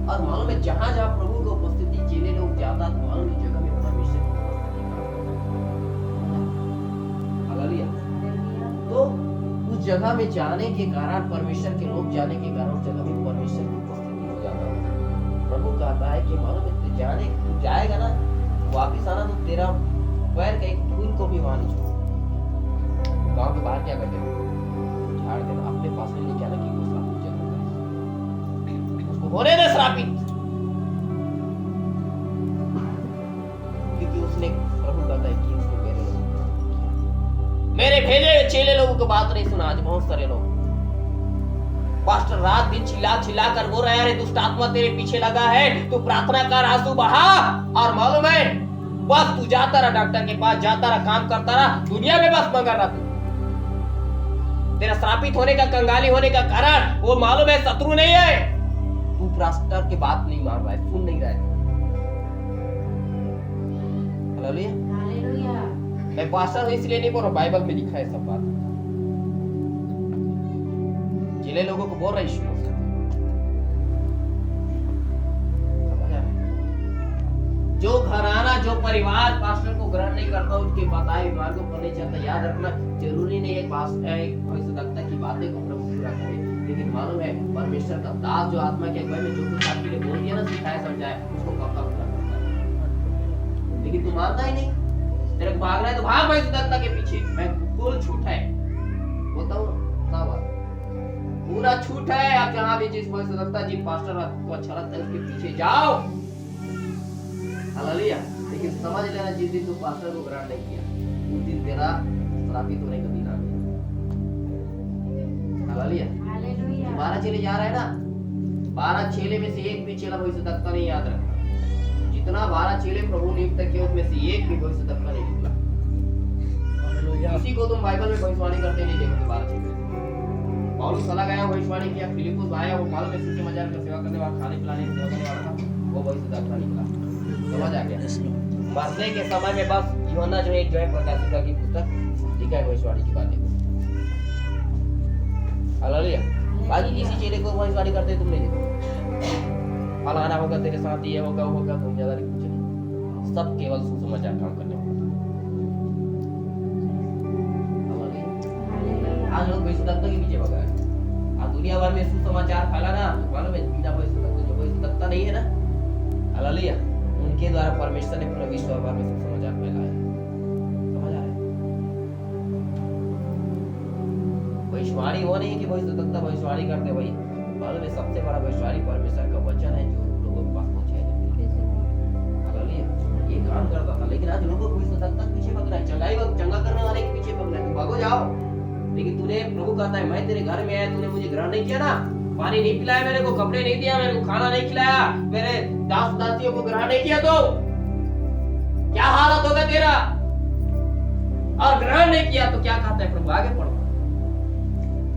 और मालूम है जहां जहां प्रभु की उपस्थिति चेले लोग जाता तो मालूम है जगह में परमेश्वर की उपस्थिति। हालेलुया। तो उस जगह में जाने के कारण, परमेश्वर के लोग जाने के कारण उस जगह में परमेश्वर की उपस्थिति हो जाता है। प्रभु कहता है कि मालूम है तू जाएगा ना, वापिस आना तो तेरा पैर का एक धूल को भी वहां नहीं छोड़। गांव के बाहर क्या करते हैं, झाड़ देना, अपने पास में लेके आना कि वो श्रापित जगह है, उसको होने दे श्रापित, क्योंकि उसने, प्रभु कहता है कि उसने मेरे भेजे चेले लोगों को बात नहीं सुना। आज बहुत सारे लोग, पास्टर रात दिन चिल्ला चिल्ला कर बोल रहा है, अरे दुष्ट आत्मा तेरे पीछे लगा है, तू प्रार्थना कर, आंसू बहा, और मालूम है बस तू जाता रहा डॉक्टर के पास, जाता रहा, काम करता रहा, दुनिया में बस मगर रहा। तेरा श्रापित होने का, कंगाली होने का कारण वो मालूम है शत्रु नहीं है, तू पास्टर की बात नहीं मान रहा है, सुन नहीं रहा है। हालेलुया। मैं पास्टर इसलिए नहीं बोल रहा, बाइबल में लिखा है सब बात। जिले लोगों को बोल रहा यीशु मसीह, जो घराना, जो परिवार पास्टर को ग्रहण नहीं करता, उनके बताए मार्गों पर नहीं चलता। याद रखना, जरूरी नहीं है पास्टर भविष्यवक्ता की बातें को प्रभु पूरा करे, लेकिन मालूम है परमेश्वर का दास जो आत्मा के अगुवाई में जो कुछ आपके लिए बोल दिया ना, सिखाया समझाया, उसको कब तक पूरा करता है। लेकिन तू मानता ही नहीं, तेरे को भागना है तो भाग भविष्यवक्ता के पीछे। मैं बिल्कुल छूट है, बोलता हूँ ना, बात पूरा छूट है। आप जहाँ भी जिस भविष्यवक्ता, जिन पास्टर आपको अच्छा लगता है उसके पीछे जाओ। हालेलुया। लेकिन समझ लेना, जिस दिन तू पास्टर को ग्रहण नहीं किया, उस दिन तेरा श्रापित होने का दिन आ गया। हालेलुया। 12 चेले जा रहे हैं ना, 12 चेले में से एक भी चेला भविष्यवक्ता नहीं याद रखना। जितना 12 चेले प्रभु नियुक्त किए उसमें से एक भी भविष्यद्वक्ता नहीं निकला। किसी को तुम बाइबल में भविष्यवाणी करते नहीं देखोगे 12 चेले। पौलुस चला गया भविष्यवाणी किया, फिलिपुस आया वो मालूम है सुसमाचार का सेवा करने वाला, खाने पिलाने की सेवा करने वाला था, वो भविष्यद्वक्ता निकला। समझ आ गया? मरने के समय में बस यूहन्ना जो है प्रकाशिका की पुस्तक लिखा है भविष्यवाणी की बातें को। हालेलुया। बाकी किसी चेले को भविष्यवाणी करते तुम नहीं देखोगे। फलाना होगा तेरे साथ, ये होगा वो होगा, तुम ज्यादा नहीं कुछ नहीं, सब केवल सुसमाचार काम करने वाले। आज लोग भविष्यद्वक्ता के पीछे भगा है। आज दुनिया भर में सुसमाचार फैलाना, मालूम है बिना भविष्यद्वक्ता जो भविष्यद्वक्ता नहीं है ना, हालेलुया, उनके द्वारा परमेश्वर ने पूरे विश्व भर में सुसमाचार फैलाया। समझ आ रहा है? भविष्यवाणी वो नहीं है कि भविष्यद्वक्ता भविष्यवाणी करते भाई, मालूम है सबसे बड़ा भविष्यवाणी परमेश्वर का वचन है जो लोगों के पास पहुंचाया जाता है। हालेलुया। ये काम करता था, लेकिन आज लोगों को भविष्यद्वक्ता के पीछे भग रहा है, चंगा करने वाले के पीछे भग रहा है। तो भागो जाओ। लेकिन तूने, प्रभु कहता है मैं तेरे घर में आया, तूने मुझे ग्रहण नहीं किया ना, पानी नहीं पिलाया मेरे को, कपड़े नहीं दिया मेरे को, खाना नहीं खिलाया, मेरे दास दासियों को ग्रहण नहीं किया, तो क्या हालत होगा तेरा? और ग्रहण नहीं किया तो क्या कहता है प्रभु? आगे पढ़ो।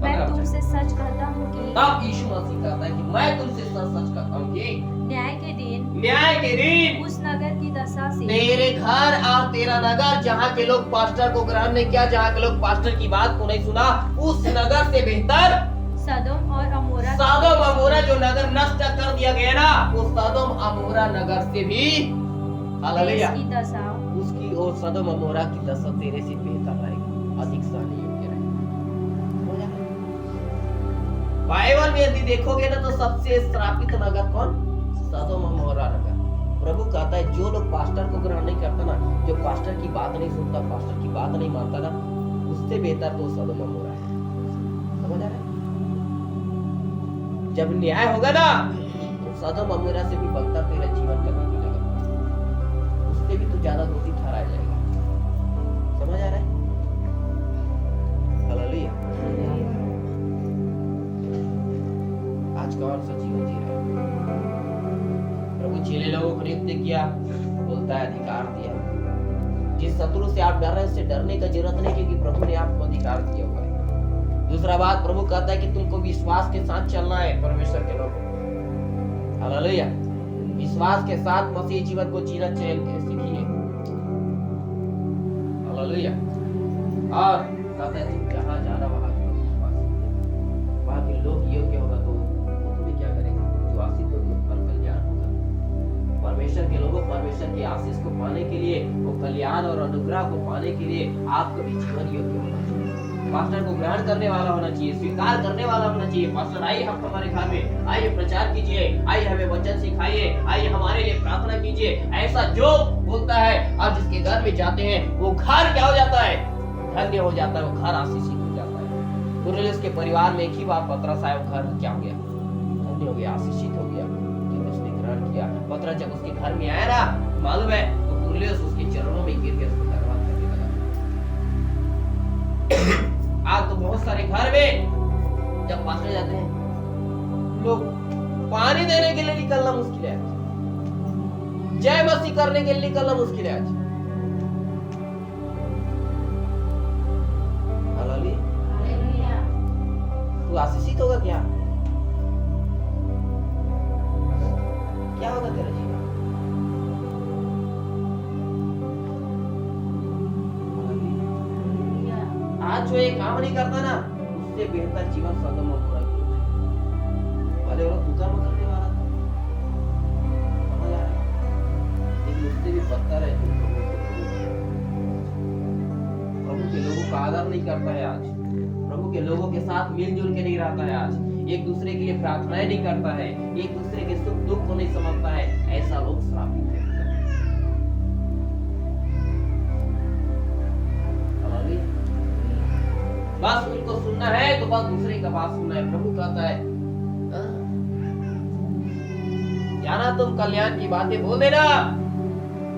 मैं तुमसे सच कहता हूँ कि तब यीशु मसीह कहता है कि मैं तुमसे सच कहता हूँ कि न्याय के दिन उस उस नगर की दशा से तेरे घर और तेरा नगर, जहाँ के लोग पास्टर को ग्रहण नहीं किया, जहाँ के लोग पास्टर की बात को नहीं सुना, उस नगर से बेहतर सदोम और अमोरा जो नगर नष्ट कर दिया गया ना, वो सदोम अमोरा नगर से भी हालेलुया की दशा उसकी और सदोम अमोरा की दशा तेरे से बेहतर रहेगी, अधिक सहने योग्य रहेगी। बाइबल में यदि देखोगे ना तो सबसे श्रापित नगर कौन? सदोम अमोरा नगर। प्रभु कहता है जो लोग पास्टर को ग्रहण नहीं करता ना, जो पास्टर की बात नहीं सुनता, पास्टर की बात नहीं मानता ना, उससे बेहतर तो सदोम अमोरा है। समझ आ रहा है? जब न्याय होगा ना तो सदोम अमोरा से भी बदतर तेरा जीवन का निकलेगा, उससे भी तू ज्यादा दोषी ठहराया जाएगा। समझ आ रहा है? हालेलुया। आज कौन सा जीवन जी रहा है? प्रभु चेले लोगों को नियुक्त किया, बोलता है अधिकार दिया। जिस शत्रु से आप डर रहे हैं उससे डरने का जरूरत नहीं, क्योंकि प्रभु ने आपको अधिकार दिया हुआ है। दूसरा बात, प्रभु कहता है कि तुमको विश्वास के साथ चलना है परमेश्वर के लोगों। हालेलुया। विश्वास के साथ मसीह जीवन को जीना सीखिए। हालेलुया। और कहता है तुम जहाँ जाना वहाँ के लोग विश्वास, वहाँ के लोग योग्य होगा तो वो तुम्हें क्या करेंगे? जो आशीष होगी उस पर कल्याण होगा। परमेश्वर के लोगों परमेश्वर की आशीष को पाने के लिए, वो कल्याण और अनुग्रह को पाने के लिए आपको भी जीवन योग्य होना चाहिए। पास्टर को ग्रहण करने वाला होना चाहिए, स्वीकार करने वाला होना चाहिए। पास्टर आइए हम हमारे घर में, आइए प्रचार कीजिए, आइए हमें वचन सिखाइए, आइए हमारे लिए प्रार्थना कीजिए, ऐसा जो बोलता है। और जिसके घर में जाते हैं वो घर क्या हो जाता है? धन्य हो जाता है, वो घर आशीषित हो जाता है। कुरनेलियुस के परिवार में एक ही बार पतरस आया, वो घर क्या हो गया? धन्य हो गया, आशीषित हो गया, क्योंकि उसने ग्रहण किया। पतरस जब उसके घर में आया ना, मालूम है तो कुरनेलियुस उसके चरणों में गिर गया, उसको धन्यवाद करने लगा। आज तो बहुत सारे घर में जब पास्टर जाते हैं, लोग पानी देने के लिए निकलना मुश्किल है, जय मसीह करने के लिए निकलना मुश्किल है। आज हालेलुया। तू आशीषित होगा क्या? क्या होगा तेरा जीवन? आज जो ये काम नहीं करता ना, उससे बेहतर जीवन सदम अमोरा की। भले वो कुकर्म करने वाला था, समझ आ रहा है? लेकिन उससे भी बदतर है जो प्रभु के लोगों का आदर नहीं करता है। आज प्रभु के लोगों के साथ मिलजुल के नहीं रहता है। आज एक दूसरे के लिए प्रार्थनाएं नहीं करता है, एक दूसरे के सुख दुख को नहीं समझता है। ऐसा लोग श्रापित है। बस उनको सुनना है तो बस दूसरे का बात सुनना है। प्रभु कहता है जाना तुम कल्याण की बातें बोल देना,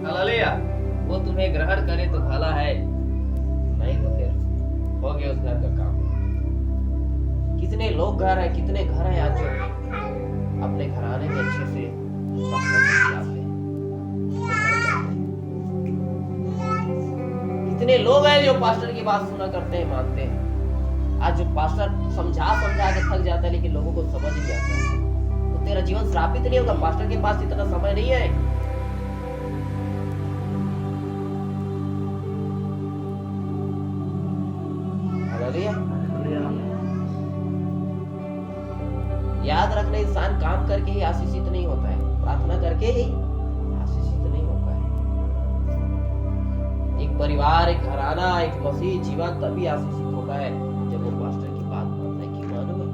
हालेलुया। वो तुम्हें ग्रहण करे तो भला है, नहीं तो फिर हो गया उस घर का काम। कितने लोग घर है, कितने घर है आज जो अपने घराने में अच्छे से कितने लोग हैं जो पास्टर की बात सुना करते हैं, मानते हैं। आज जो पास्टर समझा के थक जाता है, लेकिन लोगों को समझ नहीं आता है, तो तेरा जीवन श्रापित नहीं होगा। पास्टर के पास इतना समय नहीं है। हालेलुया। याद रखना, इंसान काम करके ही आशीषित नहीं होता है, प्रार्थना करके ही आशीषित नहीं होता है। एक परिवार, एक घराना, एक मसीह जीवन तभी आशीषित होता है जब वो पास्टर की बात मानता है। कि मालूम है,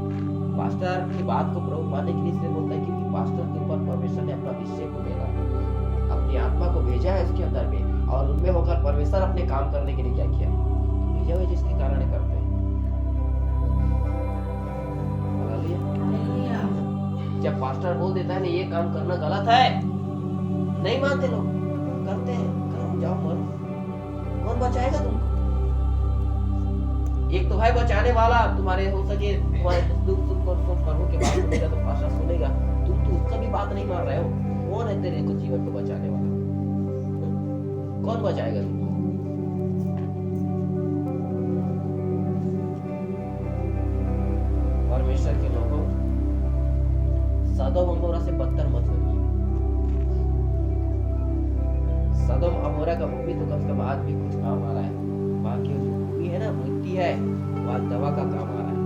पास्टर की बात को प्रभु मानने के लिए इसलिए बोलता है क्योंकि पास्टर के ऊपर परमेश्वर ने अपना अभिषेक को भेजा, अपनी आत्मा को भेजा है उसके अंदर में, और उनमें होकर परमेश्वर अपने काम करने के लिए क्या किया, भेजा हुआ, जिसके कारण करते हैं। जब पास्टर बोल देता है ना ये काम करना गलत है, नहीं मानते लोग, करते हैं, करो, जाओ मरो, कौन बचाएगा तुमको? एक तो है बचाने वाला, तुम्हारे हो सके तुम्हारे दुख सुख को प्रभु के बात सुनेगा तो पास्टर सुनेगा, तुम तो उसका भी बात नहीं मान रहे हो। कौन है तेरे को जीवन को बचाने वाला? कौन बचाएगा तुमको? परमेश्वर के लोगों, सदोम अमोरा से बदतर मत होइए। सदोम अमोरा का भूमि तो कम से कम आज भी कुछ काम आ रहा है। वहाँ की जो भूमि है ना, मिट्टी है, वहाँ दवा का काम आ रहा है।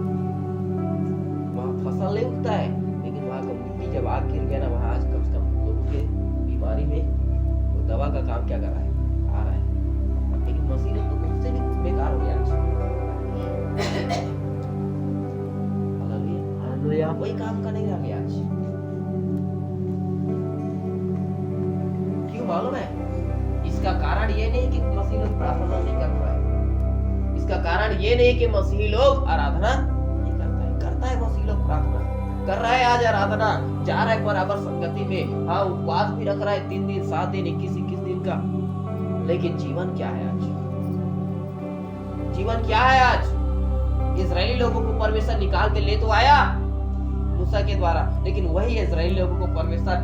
वहाँ फसल नहीं उगता है, लेकिन वहाँ का मिट्टी जब आग गिर गया ना, वहाँ आज कम से कम लोगों के बीमारी में वो दवा का काम क्या कर रहा है, आ रहा है। लेकिन मसीह लोग तो उससे भी बेकार हो गया। हालेलुया, कोई काम का नहीं रह गया आज। क्यों मालूम है? इसका कारण ये नहीं कि मसीह लोग प्रार्थना नहीं कर रहा है, इसका कारण ये नहीं कि मसीही लोग आराधना नहीं करता है मसीही लोग प्रार्थना कर रहा है, आज आराधना जा रहा है बराबर संगति में, हाँ उपवास भी रख रहा है 3 दिन 7 दिन 21 दिन का, लेकिन जीवन क्या है आज? जीवन क्या है आज? इजरायली लोगों को परमेश्वर निकाल के ले तो आया मूसा के द्वारा, लेकिन वही इजरायली लोगों को परमेश्वर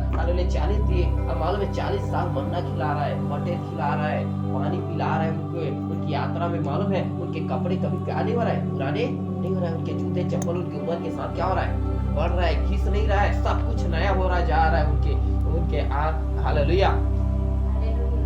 40 दिए, और मालूम है 40 साल मन्ना खिला रहा है, मटर खिला रहा है, पानी पिला रहा है उनको। उनकी यात्रा में मालूम है उनके कपड़े कभी क्या नहीं हो रहा है, पुराने नहीं हो रहा है, उनके जूते चप्पल उनकी उम्र के साथ क्या हो रहा है, बढ़ रहा है, घिस नहीं रहा है, सब कुछ नया हो रहा जा रहा है उनके हालेलुया।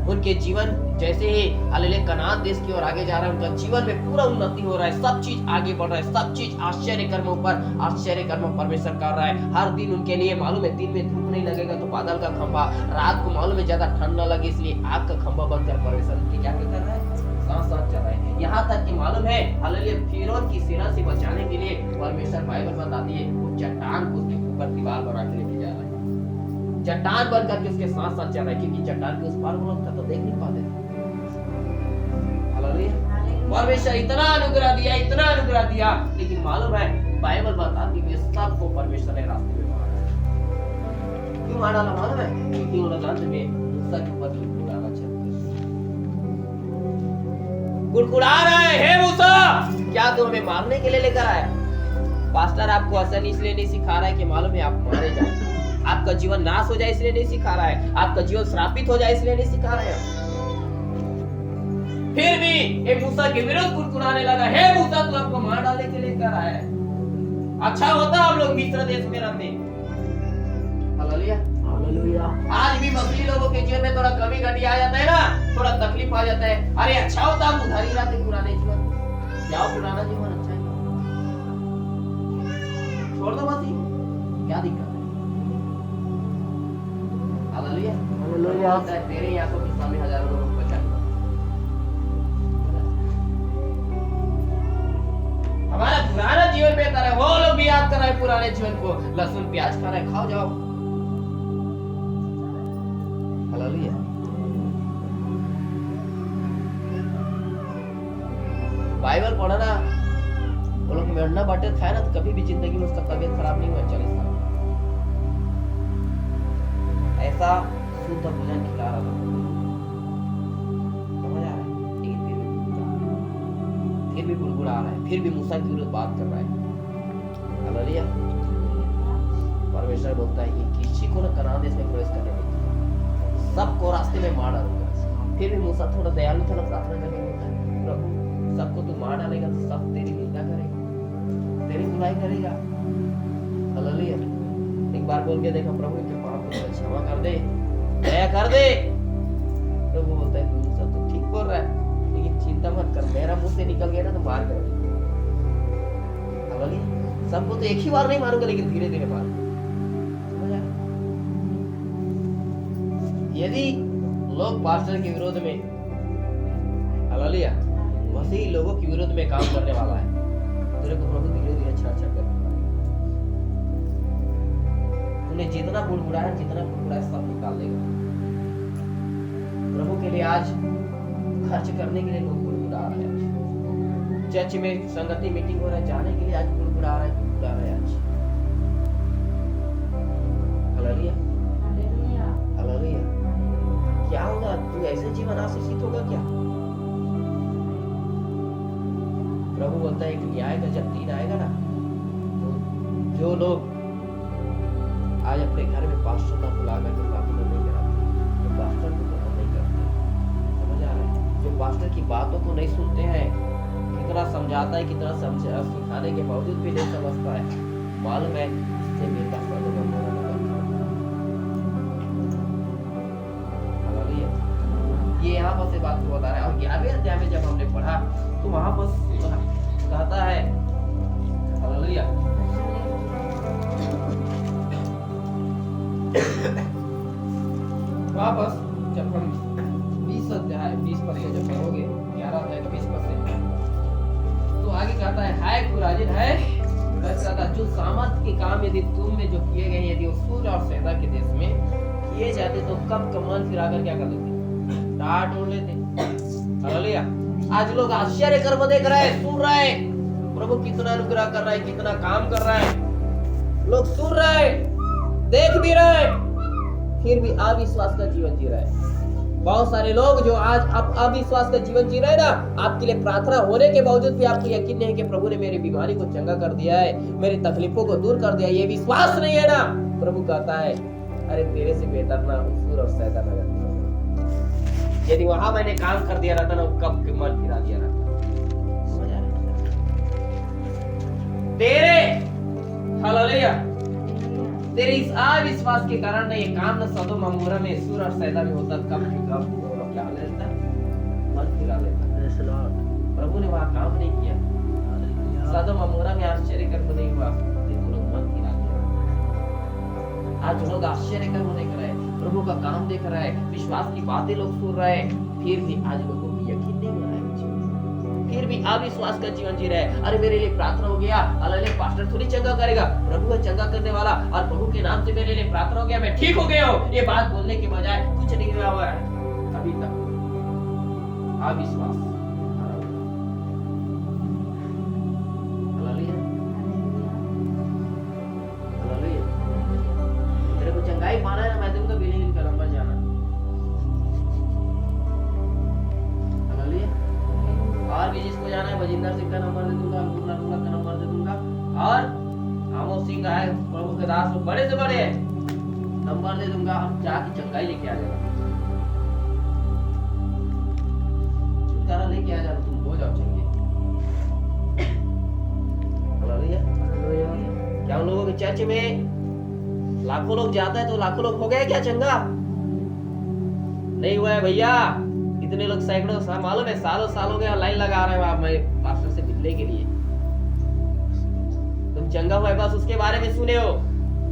उनके जीवन जैसे ही हालेलुया कनान देश की ओर आगे जा रहा है, उनका जीवन में पूरा उन्नति हो रहा है, सब चीज आगे बढ़ रहा है, सब चीज आश्चर्य कर्मों पर आश्चर्य कर्म परमेश्वर कर रहा है। हर दिन उनके लिए मालूम है, दिन में धूप नहीं लगेगा तो बादल का खंभा, रात को मालूम है ज्यादा ठंड न लगे इसलिए आग का खंभा बनकर परमेश्वर उनके क्या कर रहा है, साथ साथ चल रहा है। यहाँ तक कि मालूम है हालेलुया फिरौन की सेना से बचाने के लिए परमेश्वर बाइबल बताती है वो चट्टान को उसके ऊपर दीवार बना के लेके जा रहा है, चट्टान बन करके उसके साथ साथ चल रहा है, क्योंकि चट्टान के उस पार वो लोग था तो देख नहीं पाते थे। हालेलुया, परमेश्वर इतना अनुग्रह दिया, लेकिन मालूम है बाइबल बताती है सबको परमेश्वर ने रास्ते में मारा। क्यों मारा मालूम है? क्योंकि वो लोग अंत में मूसा के ऊपर गुड़गुड़ाना चाहते, गुड़गुड़ा रहे, हे मूसा क्या तुम हमें मारने के लिए लेकर आया? पास्टर आपको आसान इसलिए नहीं सिखा रहा है कि मालूम है आप मारे जाए, आपका जीवन नाश हो जाए इसलिए नहीं सिखा रहा है, आपका जीवन श्रापित हो जाए इसलिए नहीं सिखा रहा है। फिर भी ये मूसा के विरुद्ध कुड़कुड़ाने लगा, हे मूसा तू आपको मार डालने के लिए कर आया है, अच्छा होता हम लोग मिस्र देश में रहते। Hallelujah, hallelujah. आज भी मसीही लोगों के जीवन में थोड़ा कमी घटी आ जाता है ना, थोड़ा तकलीफ आ जाता है, अरे अच्छा होता हम उधर ही रहते पुराने जीवन, क्या पुराना जीवन अच्छा है, छोड़ दो मसीह, क्या दिक्कत है? Hallelujah, hallelujah. तेरे ही आंखों के सामने हजारों लोगों को बचा, हमारा पुराना जीवन बेहतर है, वो लोग भी याद कर रहे हैं पुराने जीवन को, लहसुन प्याज खा रहे, खाओ जाओ। हालेलुया। बाइबल पढ़ा ना, वो लोग मेंढा बटर खाए ना तो कभी भी जिंदगी में उसका तबीयत खराब नहीं हुआ 40 साल, ऐसा शुद्ध भोजन खिला रहा था, समझ आ रहा है? लेकिन फिर भी गुड़गुड़ा रहा है, फिर भी मूसा की विरुद्ध बात कर रहा है। हालेलुया। परमेश्वर बोलता है कि किसी को ना कनान देश में प्रवेश करने नहीं दूंगा, सबको रास्ते में मार डालूंगा। फिर भी मूसा थोड़ा दयालु था ना, प्रार्थना करके बोलता है प्रभु सबको तू मार डालेगा तो सब तेरी निंदा करेगा, तेरी बुराई करेगा। हालेलुया। एक बार बोल के देखा, प्रभु के पाप को क्षमा कर दे, दया कर दे। प्रभु बोलता है तू सब तो ठीक बोल रहा है, लेकिन चिंता मत कर, मेरा मुंह से निकल गया ना तो मार कर। हालेलुया। सबको तो एक ही बार नहीं मारूंगा, लेकिन धीरे धीरे मार। समझ आया? यदि लोग पास्टर के विरोध में, हालेलुया, मसीही लोगों के विरोध में काम करने वाला है, तेरे को प्रभु धीरे धीरे अच्छा अच्छा कर, तूने जितना बुड़बुड़ाया सब निकाल देगा। प्रभु के लिए आज खर्च करने के लिए लोग बुड़बुड़ा रहे हैं। चर्च में संगति मीटिंग हो रहा है, जाने के लिए आज बुड़बुड़ा रहे हैं आज। Hallelujah, hallelujah. क्या होगा? तू ऐसे जीवन आशीषित होगा क्या? प्रभु बोलता है कि न्याय का जब दिन आएगा ना, तो जो लोग आज अपने घर में पास्टर ना बुला करके प्रार्थना नहीं कराते, जो पास्टर को ग्रहण नहीं करते, समझ आ रहा है, जो पास्टर की बातों को नहीं सुनते हैं, कितना समझाता है, कितना सिखाने के बावजूद भी नहीं समझता है, मालूम है इससे बेटा सदोम अमोरा नगर। हालेलुया। ये यहाँ पर से बात को बता रहा है। और 11वें अध्याय में जब हमने पढ़ा तो वहां पर कहता है, हालेलुया, वापस जब हम 20 अध्याय 20 पद से जब पढ़ोगे, 11 अध्याय 20 पद से, तो आगे कहता है, हाय खुराजिन है, जो सामर्थ के काम यदि तुम में जो किए गए, यदि सूर और सैदा के देश में किए जाते तो कब कमान फिराकर क्या कर लेते? डांट ओढ़ लेते। हालेलुया। आज लोग आश्चर्य कर्म देख रहे हैं, सुन रहे हैं, प्रभु कितना अनुग्रह कर रहा है, कितना काम कर रहा है, लोग सुन रहे हैं, देख भी रहे हैं, फिर भी अविश्वास का जीवन जी रहे हैं। बहुत सारे लोग जो आज आप अविश्वास का जीवन जी रहे हैं ना, आपके लिए प्रार्थना होने के बावजूद भी आपको यकीन नहीं है कि प्रभु ने मेरी बीमारी को चंगा कर दिया है, मेरी तकलीफों को दूर कर दिया, ये विश्वास नहीं है ना। प्रभु कहता है, अरे तेरे से बेहतर ना उसूर और सैदा नगर, यदि वहां मैंने काम कर दिया रहता ना, कब के मन फिरा दिया रहता। तेरे, हालेलुया, तेरे इस अविश्वास के कारण ना ये काम ना सदोम अमोरा में, सूर और सैदा में होता, कब क्या लेता, मन फिरा लेता। प्रभु ने वहां काम नहीं किया, सदोम अमोरा में आश्चर्य कर्म नहीं हुआ, लेकिन लोग मन फिरा दिया। आज लोग आश्चर्य कर्म देख रहे हैं, प्रभु का काम देख रहे हैं, विश्वास की बातें लोग सुन रहे हैं, फिर भी आज लोगों को यकीन नहीं हो रहा है, फिर भी अविश्वास का जीवन जी रहे हैं। अरे मेरे लिए प्रार्थना हो गया, अल्लाह पास्टर थोड़ी चंगा करेगा, प्रभु है चंगा करने वाला, और प्रभु के नाम से मेरे लिए प्रार्थना हो गया, मैं ठीक हो गया हूँ, ये बात बोलने के बजाय कुछ नहीं हुआ हुआ है अभी तक। अविश्वास। Hallelujah, hallelujah. तेरे को चंगाई पाना है ना, मैं तुमको बिलिंग का नंबर जाना। और भी जिसको जाना है, बजिंदर सिंह का नंबर दे दूंगा, मुन्ना का नंबर दे दूंगा, और आमोद सिंह का है, प्रभु के दास बड़े से बड़े नंबर दे दूंगा, हम जाके चंगाई लेके आ जाएगा, छुटकारा लेके आ जाओ, तुम हो जाओ चंगे। हालेलुया। क्या उन लोगों के चर्च में लाखों लोग जाता है तो लाखों लोग हो गए क्या चंगा? नहीं हुआ है भैया। इतने लोग सैकड़ों, मालूम है सालों साल हो गया लाइन लगा रहे हो मैं पास्टर से मिलने के लिए। तुम चंगा हुआ है बस उसके बारे में सुने हो,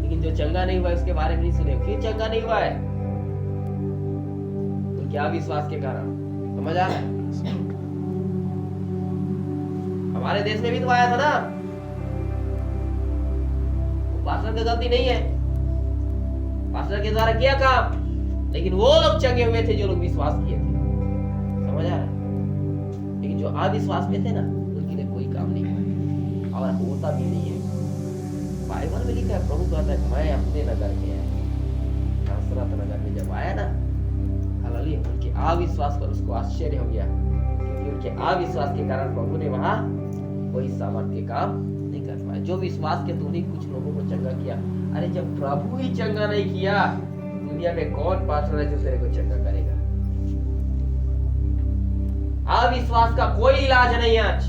लेकिन जो चंगा नहीं हुआ है उसके बारे में नहीं सुने। फिर चंगा नहीं हुआ है तो क्या विश्वास के कारण? समझ आ रहा है? हमारे देश में भी तो आया था ना, पास्टर की गलती नहीं है, पास्टर के द्वारा किया काम, लेकिन वो लोग चंगे हुए थे जो लोग विश्वास किए थे। समझ आ रहा है? लेकिन जो अविश्वास में थे ना, उनके लिए कोई काम नहीं हुआ और होता भी नहीं है। बाइबल में लिखा है, प्रभु कहता है मैं अपने नगर में आया, नासरत नगर में जब आया ना, हालेलुया, उनके अविश्वास पर उसको आश्चर्य हो गया, क्योंकि उनके अविश्वास के कारण प्रभु ने वहां कोई सामर्थ्य काम नहीं कर पाया। जो विश्वास के तूने कुछ लोगों को चंगा किया, अरे जब प्रभु ही चंगा नहीं किया, दुनिया में कौन पास्टर है जो तेरे को चंगा करेगा? अविश्वास का कोई इलाज नहीं है। आज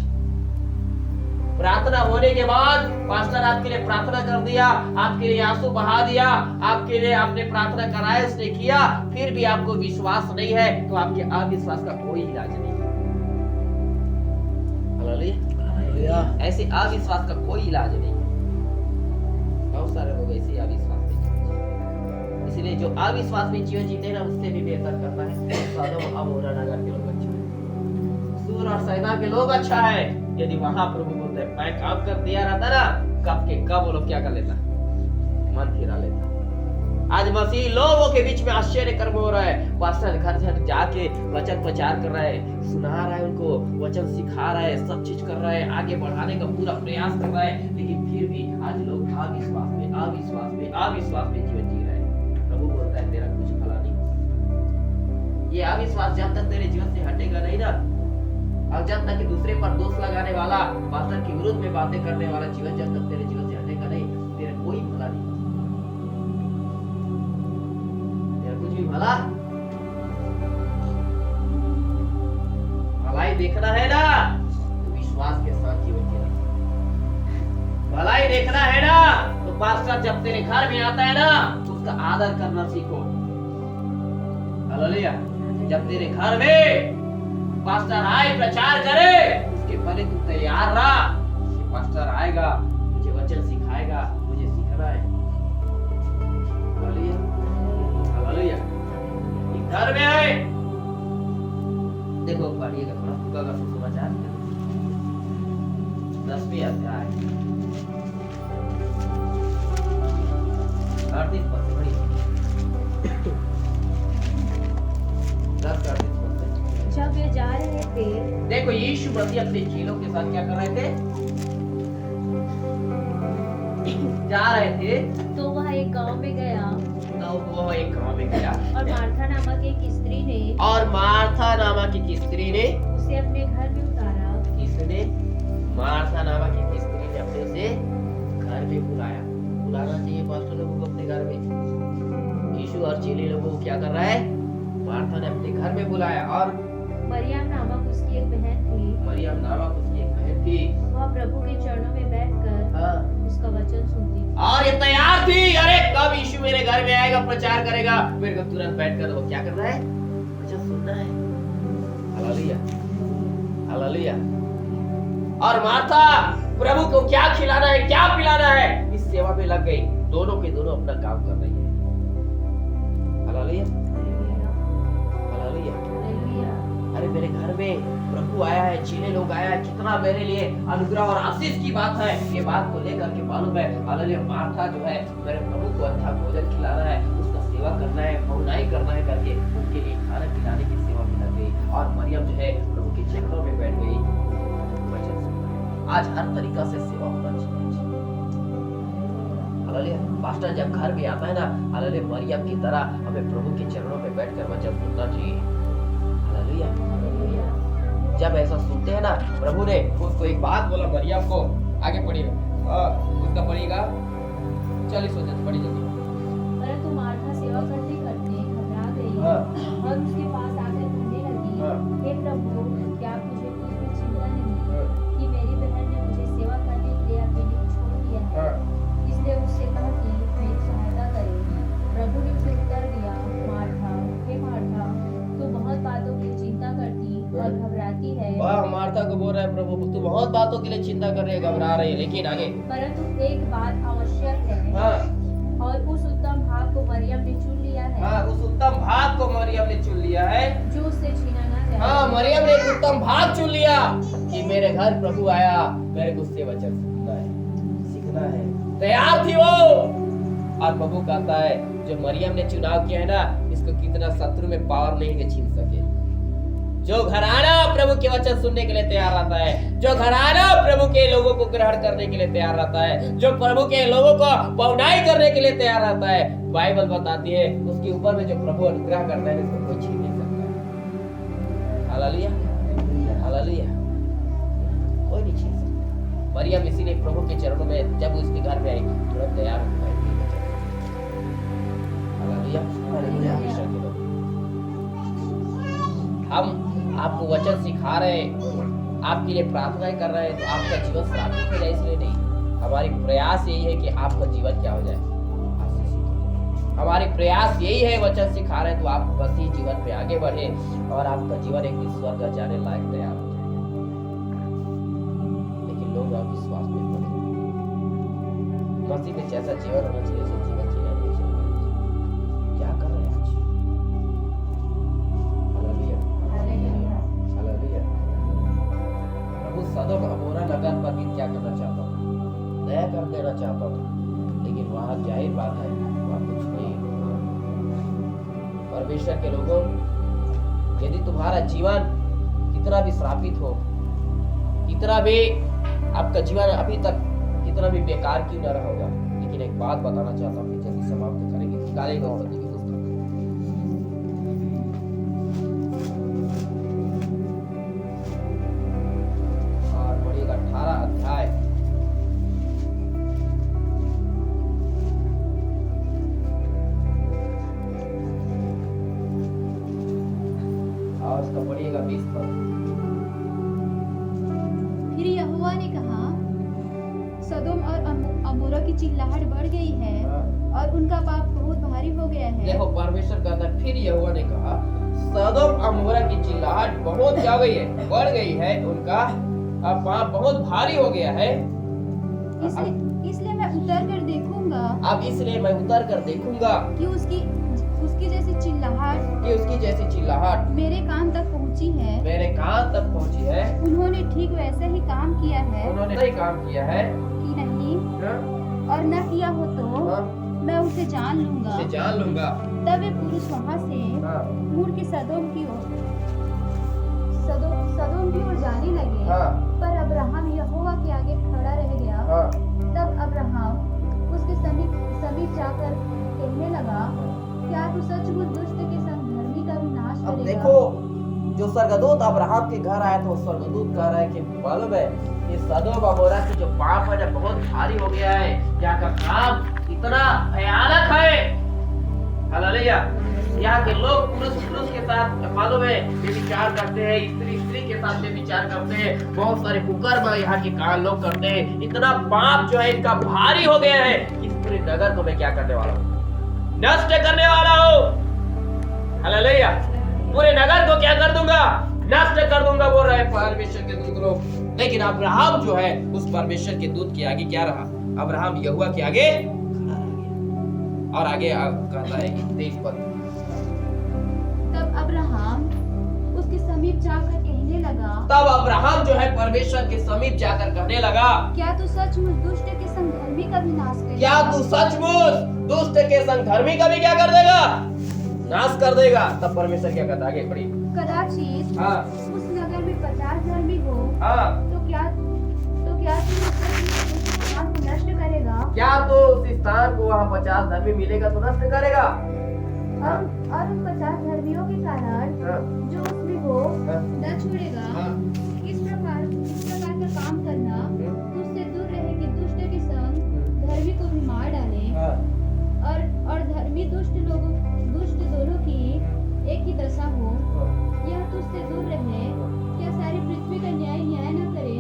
प्रार्थना होने के बाद पास्टर आपके लिए प्रार्थना कर दिया, आपके लिए आंसू बहा दिया, आपके लिए आपने प्रार्थना कराया, उसने किया, फिर भी आपको विश्वास नहीं है, तो आपके अविश्वास का कोई इलाज नहीं है। हालेलुया। ऐसे अविश्वास का कोई इलाज नहीं है। बहुत सारे लोग ऐसे अविश्वास में जीवन जीते, इसलिए जो अविश्वास में जीवन जीते ना, उससे भी बेहतर करना है सदोम अमोरा नगर के लोग अच्छा है, सूर और सैदा के लोग अच्छा है। यदि वहां प्रभु बोलते मैं काम कर दिया रहता ना, कब के कब वो लोग क्या कर लेता, मन फिरा लेता। आज मसीह लोगों के बीच में आश्चर्य कर्म हो रहा है। पास्टर घर घर जाके वचन प्रचार कर रहा है, सुना रहा है, उनको वचन सिखा रहा है, सब चीज कर रहा है, आगे बढ़ाने का पूरा प्रयास कर रहा है, लेकिन फिर भी आज लोग अविश्वास में जीवन जी रहे हैं। प्रभु बोलता है तेरा कुछ भला नहीं। ये अविश्वास जब तक तेरे जीवन से हटेगा नहीं ना, और जब तक दूसरे पर दोष लगाने वाला, पास्टर के विरुद्ध में बातें करने वाला जीवन जब तक तेरे जीवन से हटेगा नहीं, तेरा कोई भला नहीं, तेरा कुछ भी भला भलाई देखना है ना, तो विश्वास के साथ जीवन जीना। भलाई देखना है ना, तो पास्टर जब तेरे घर में आता है ना, तो उसका आदर करना सीखो। हालेलुया। जब तेरे घर में पास्टर आए प्रचार करे, उसके पहले तू तैयार रहा कि पास्टर आएगा, मुझे वचन सिखाएगा, मुझे सीखना है। Hallelujah, hallelujah. ये घर में है, देखो पढ़िएगा थोड़ा लूका का सुसमाचार 10वें अध्याय 38 पद से पढ़िए। 10-38 जब वे जा रहे थे, देखो यीशु मसीह अपने चेलों के साथ क्या कर रहे थे, जा रहे थे, तो वह एक गांव में गया, तो वो एक गांव में गया, और मार्था नामक एक स्त्री ने उसे अपने घर में उतारा। किसने? मार्था नामक एक स्त्री ने अपने उसे घर में बुलाया। बुलाना चाहिए पास्टर लोगों को अपने घर में। यीशु और चेले लोगों को क्या कर रहा है, मार्था ने अपने घर में बुलाया। और मरियम नामक उसकी एक बहन थी, वह प्रभु के चरणों में बैठकर उसका वचन सुनती थी। और ये तैयार थी, अरे कब यीशु मेरे घर में आएगा, प्रचार करेगा, मेरे को तुरंत बैठकर वो क्या कर रहा है, वचन सुनना है। Hallelujah, hallelujah. और मार्था प्रभु को क्या खिलाना है, क्या पिलाना है, इस सेवा में लग गई। दोनों के दोनों अपना काम कर रही है। Hallelujah, hallelujah. अरे मेरे घर में प्रभु आया है, चेले लोग आया है, कितना मेरे लिए अनुग्रह और आशीष की बात है। ये बात को लेकर के मालूम है, हालेलुया, मार्था जो है मेरे प्रभु को अच्छा भोजन खिलाना है, उसका सेवा करना है, पहुनाई करना है करके उनके लिए खाना खिलाने की सेवा में लग गई। और मरियम जो है प्रभु के चरणों में बैठ गई, वचन सुनना है। आज हर तरीका से सेवा होना चाहिए। हालेलुया। पास्टर जब घर में आता है ना, हालेलुया, मरियम की तरह हमें प्रभु के चरणों में बैठकर वचन सुनना चाहिए। हालेलुया। जब ऐसा सुनते हैं ना, प्रभु ने उसको एक बात बोला मरियम को, आगे पढ़िएगा, उसका पढ़िएगा 40 वचन पढ़ी जल्दी। परंतु मार्था सेवा करते करते घबरा गई और उसके पास आकर कहने लगी, हे प्रभु, क्या मुझे कुछ भी चिंता नहीं कि मेरी बहन ने मुझे सेवा करने के लिए अकेले छोड़ दिया है, इसलिए उससे कहा कि मेरी सहायता करे। प्रभु ने उसे उत्तर दिया, मार्था, हे मार्था, तू बहुत बातों की चिंता करती और घबराती है। वाह, मार्था को बोल रहा है प्रभु, तू बहुत बातों के लिए चिंता कर रही है, घबरा रही है, लेकिन आगे परंतु एक बात आवश्यक है, और उस उत्तम भाग को मरियम ने चुन लिया है। उस उत्तम भाग को मरियम ने चुन लिया है, जो उससे छीना ना जाए। मरियम ने एक उत्तम भाग चुन लिया कि मेरे घर प्रभु आया, मेरे को उससे वचन सुनना है, सीखना है। तैयार थी वो। और प्रभु कहता है जो मरियम ने चुनाव किया है ना, इसको कितना शत्रु में पावर नहीं के छीन सके। जो घराना प्रभु के वचन सुनने के लिए तैयार रहता है, जो घराना प्रभु के लोगों को ग्रहण करने के लिए तैयार रहता है, जो प्रभु के लोगों को पहुनाई करने के लिए तैयार रहता है, बाइबल बताती है उसके ऊपर में जो प्रभु अनुग्रह करता है उसको कोई छीन नहीं सकता। हालेलुया, हालेलुया, कोई नहीं छीन सकता। मरियम इसीलिए प्रभु के चरणों में जब उसके घर में आई तुरंत तैयार हो गई। Hallelujah, hallelujah. हम आपको वचन सिखा रहे हैं, आपके लिए प्रार्थनाएं कर रहे हैं, तो आपका जीवन श्रापित हो जाए इसलिए नहीं। हमारी प्रयास यही है कि आपका जीवन क्या हो जाए, आशीषित हो जाए। हमारे प्रयास यही है, वचन सिखा रहे हैं तो आप बस ही जीवन में आगे बढ़े और आपका जीवन एक दिन स्वर्ग जाने लायक तैयार हो जाए। लेकिन लोग विश्वास में पड़े, मसीह में जैसा जीवन होना चाहिए उसे जीवन जीना नहीं चाहिए। क्या कर रहे हैं आज? Hallelujah, hallelujah. प्रभु सदोम अमोरा नगर पर भी क्या करना चाहता हूँ, दया कर देना चाहता हूँ, लेकिन वहां जाहिर बात है वहां कुछ नहीं। परमेश्वर के लोगों, यदि तुम्हारा जीवन कितना भी श्रापित हो, कितना भी आपका जीवन अभी तक कितना भी बेकार क्यों न रहा होगा, लेकिन एक बात बताना चाहता हूँ, जल्दी समाप्त करेंगे। निकाले गए उत्पत्ति की पुस्तक और पढ़िएगा 18 अध्याय और उसका पढ़िएगा 20 पद। फिर यहोवा ने कहा, सदोम और अमोरा की चिल्लाहट बढ़ गई है और उनका पाप बहुत भारी हो गया है। देखो परमेश्वर कहता है, फिर यहोवा ने कहा सदोम अमोरा की चिल्लाहट बहुत क्या गई है, बढ़ गई है, उनका पाप बहुत भारी हो गया है। इसलिए मैं उतर कर देखूंगा, अब इसलिए मैं उतर कर देखूंगा कि उसकी जैसी चिल्लाहट मेरे कान तक पहुंची है। मेरे कान तक पहुंची है। उन्होंने ठीक वैसे ही काम किया है उन्होंने सही काम किया है कि नहीं, और न किया हो तो मैं उसे जान लूंगा। तब वे पुरुष वहां से मुड़ के सदोम की ओर जाने लगे। पर अब्राहम यहोवा के आगे खड़ा रह गया। तब अब्राहम उसके समीप जाकर कहने लगा, क्या तू सचमुच दुष्ट के संग धर्मी का विनाश करेगा? अब देखो, जो स्वर्गदूत अब्राहम के घर आया तो स्वर्गदूत कह रहा है कि मालूम है ये सदोम अमोरा की जो पाप है ना बहुत भारी हो गया है, यहाँ का काम इतना भयानक है। हालेलुया। यहाँ के लोग पुरुष के साथ मालूम है व्यभिचार करते हैं, स्त्री के साथ व्यभिचार करते हैं, बहुत सारे कुकर्म यहाँ के काम लोग करते हैं। इतना पाप जो है इनका भारी हो गया है, इस पूरे नगर को मैं क्या करने वाला हूँ, नष्ट करने वाला हूँ। हालेलुया। पूरे नगर को क्या कर दूंगा, नष्ट कर दूंगा, बोल रहे हैं परमेश्वर के दूत लोग। लेकिन अब्राहम जो है उस परमेश्वर के दूत के आगे क्या रहा, अब्राहम यहोवा के आगे खड़ा रह गया। और आगे कहता है 23 पद। तब अब्राहम उसके समीप जाकर कहने लगा, तब अब्राहम जो है परमेश्वर के समीप जाकर कहने लगा, क्या तू सचमुच दुष्ट के संग धर्मी का विनाश करेगा? क्या तू सचमुच दुष्ट के संग धर्मी का भी क्या कर देगा, नाश कर देगा? तब परमेश्वर क्या कहता है, आगे पढ़ी। कदाचित उस नगर में 50 धर्मी हो, तो क्या तू उस स्थान को नष्ट करेगा? क्या तो उस स्थान को वहाँ 50 धर्मी मिलेगा तो नष्ट करेगा? और उन 50 धर्मियों के कारण जो उसमें हो न छोड़ेगा। इस प्रकार का काम करना उससे दूर रहे कि दुष्ट के संग धर्मी को भी मार डाले, और धर्मी दुष्ट दोनों की एक ही दशा हो। यह तुझसे दूर रहे, क्या सारी पृथ्वी का न्याय न करे?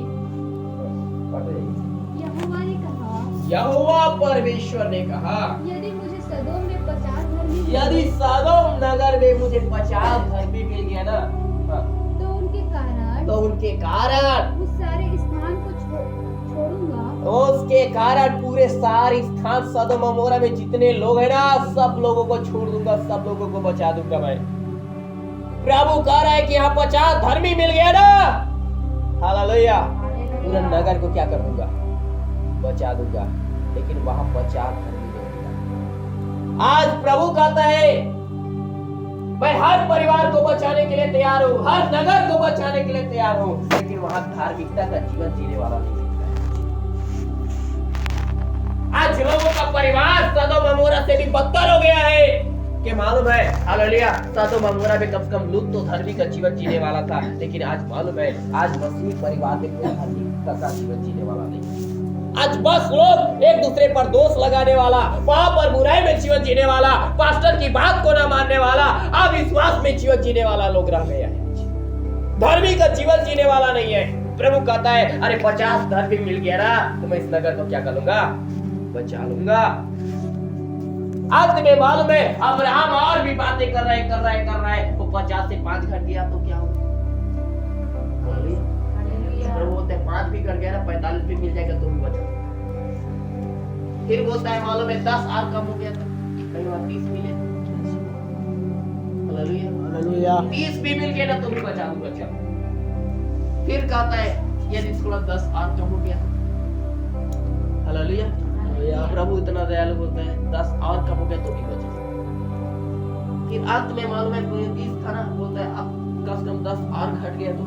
यहोवा परमेश्वर ने कहा, यदि मुझे सदोम में 50 धर्मी, यदि सदोम नगर में मुझे 50 धर्मी मिल गया ना, तो उनके कारण उस सारे स्थान को छोड़ूंगा। उसके कारण पूरे सारे स्थान सदोम अमोरा में जितने लोग हैं ना, सब लोगों को छोड़ दूंगा, सब लोगों को बचा दूंगा मैं। प्रभु कह रहा है कि यहाँ 50 धर्मी मिल गया ना, हालेलुया, पूरे नगर को क्या कर दूंगा, बचा दूंगा। लेकिन वहां 50 धर्मी नहीं मिला। आज प्रभु कहता है मैं हर परिवार को बचाने के लिए तैयार हूँ, हर नगर को बचाने के लिए तैयार हूँ, लेकिन वहां धार्मिकता का जीवन जीने वाला नहीं मिलता है। आज लोगों का परिवार सदोम अमोरा से भी बदतर हो गया है कि मालूम है, हालेलुया, सदोम अमोरा में कम से कम लूत तो धर्मी का जीवन जीने वाला था, लेकिन आज मालूम है आज मसीह परिवार में कोई धार्मिकता का जीवन जीने वाला नहीं। आज बस लोग एक दूसरे पर दोष लगाने वाला, पाप और बुराई में जीवन जीने वाला, पास्टर की बात को न मानने वाला, अविश्वास में जीवन जीने वाला लोग रह गए हैं। धर्मी का जीवन जीने वाला नहीं है। प्रभु कहता है अरे 50 धर्मी मिल गया ना तो मैं इस नगर को क्या करूंगा, बचा लूंगा। अंत में मालूम है अब्राहम और भी बातें कर रहा है वो 50 से 5 घट गया तो क्या होगा। प्रभु बोलते हैं 5 भी कर गया ना 45 भी मिल जाएगा तो भी बचा। फिर बोलता है मालूम है 10 और कम हो गया था कहीं बार 30 मिले। हालेलुया 30 भी मिल गए ना तो भी बचा दूंगा। चल फिर कहता है यदि थोड़ा 10 और कम हो गया। हालेलुया प्रभु इतना दयालु होता है 10 और कम हो गया तो भी बचा। फिर अंत में मालूम है 20 था ना बोलता है अब कम से कम 10 और घट गया तो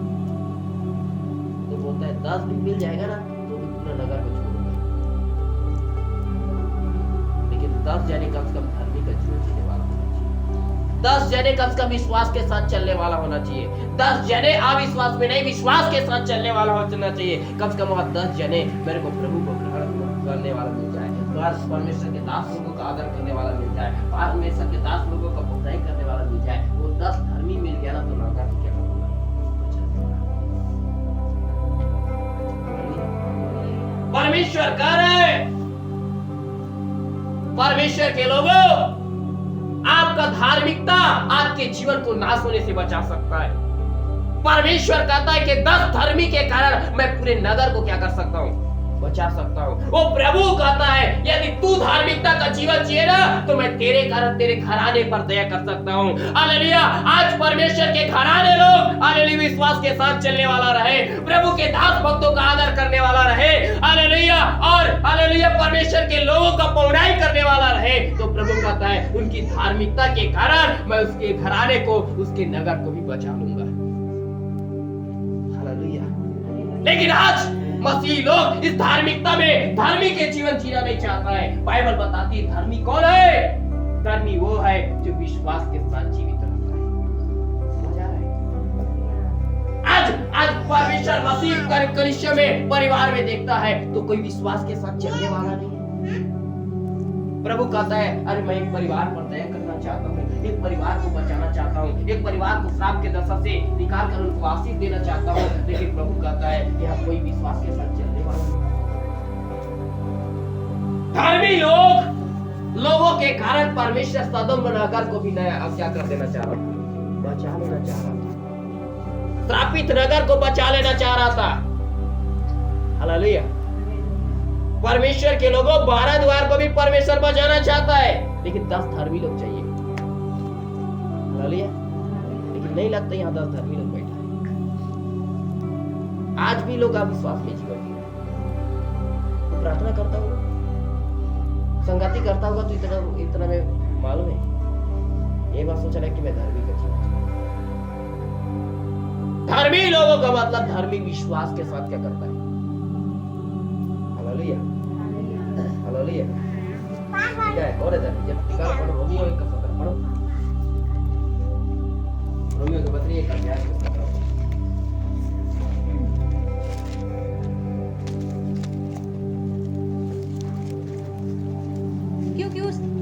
बोलता है 10 भी मिल जाएगा ना तो भी पूरा नगर को छोड़ूंगा। लेकिन 10 जने कम से कम धर्मी का जीवन जीने वाला होना चाहिए। 10 जने कम से कम विश्वास के साथ चलने वाला होना चाहिए। 10 जने अविश्वास में नहीं विश्वास के साथ चलने वाला होना चाहिए। कम से कम वहां 10 जने मेरे को प्रभु को ग्रहण करने वाला मिल जाए, परमेश्वर के दास लोगों का आदर करने वाला मिल जाए, परमेश्वर के दास लोगों का बुराई करने वाला मिल जाए। वो 10 धर्मी मिल गया ना तो नगर को क्या करूंगा, परमेश्वर कह रहे हैं परमेश्वर के लोगों आपका धार्मिकता आपके जीवन को नाश होने से बचा सकता है। परमेश्वर कहता है कि 10 धर्मी के कारण मैं पूरे नगर को क्या कर सकता हूँ, बचा सकता हूँ। वो प्रभु कहता है यदि तू धार्मिकता का जीवन जिए ना तो मैं तेरे कारण तेरे घराने पर दया कर सकता हूँ। हालेलुया आज परमेश्वर के घराने लोग हालेलुया विश्वास के साथ चलने वाला रहे, प्रभु के दास भक्तों का आदर करने वाला रहे। हालेलुया और हालेलुया परमेश्वर के लोगों का पौड़ाई करने वाला रहे तो प्रभु कहता है उनकी धार्मिकता के कारण मैं उसके घराने को उसके नगर को भी बचा लूंगा। हालेलुया लेकिन आज मसीही लोग इस धार्मिकता में धर्मी के जीवन जीना नहीं चाहता है। बाइबल बताती है धर्मी कौन है, धर्मी वो है जो विश्वास के साथ जीवित रहता है। समझ आ रहा है? आज परमेश्वर मसीह कलीसिया में परिवार में देखता है तो कोई विश्वास के साथ चलने वाला नहीं है। प्रभु कहता है अरे मैं एक परिवार पर दया करना चाहता हूँ, एक परिवार को बचाना चाहता हूँ, एक परिवार को श्राप के दशा से निकाल कर उनको आशीष देना चाहता हूँ। लेकिन प्रभु कहता है यहाँ कोई विश्वास के साथ चलने वाला नहीं। धर्मी लोगों के कारण परमेश्वर सदोम नगर को भी नया क्या कर देना चाह रहा था, बचा लेना चाह रहा था। श्रापित नगर को बचा लेना चाह रहा था। हालेलुया परमेश्वर के लोगों 12 द्वार को भी परमेश्वर बचाना चाहता है लेकिन 10 धर्मी लोग चाहिए। हालेलुया लेकिन नहीं लगता यहाँ 10 धर्मी लोग बैठा है। आज भी लोग अविश्वास में जीवन जी रहे हैं। तो प्रार्थना करता होगा, संगति करता होगा तो इतना में मालूम है ये बात सोच रहा है कि मैं धर्मी का जीवन। धर्मी लोगों का मतलब धर्मी विश्वास के साथ क्या करता है। हालेलुया हालेलुया क्या है और इधर जब टिका पढ़ो रोमियो का सत्र पढ़ो, रोमियो के पत्री एक अध्याय का सत्र क्योंकि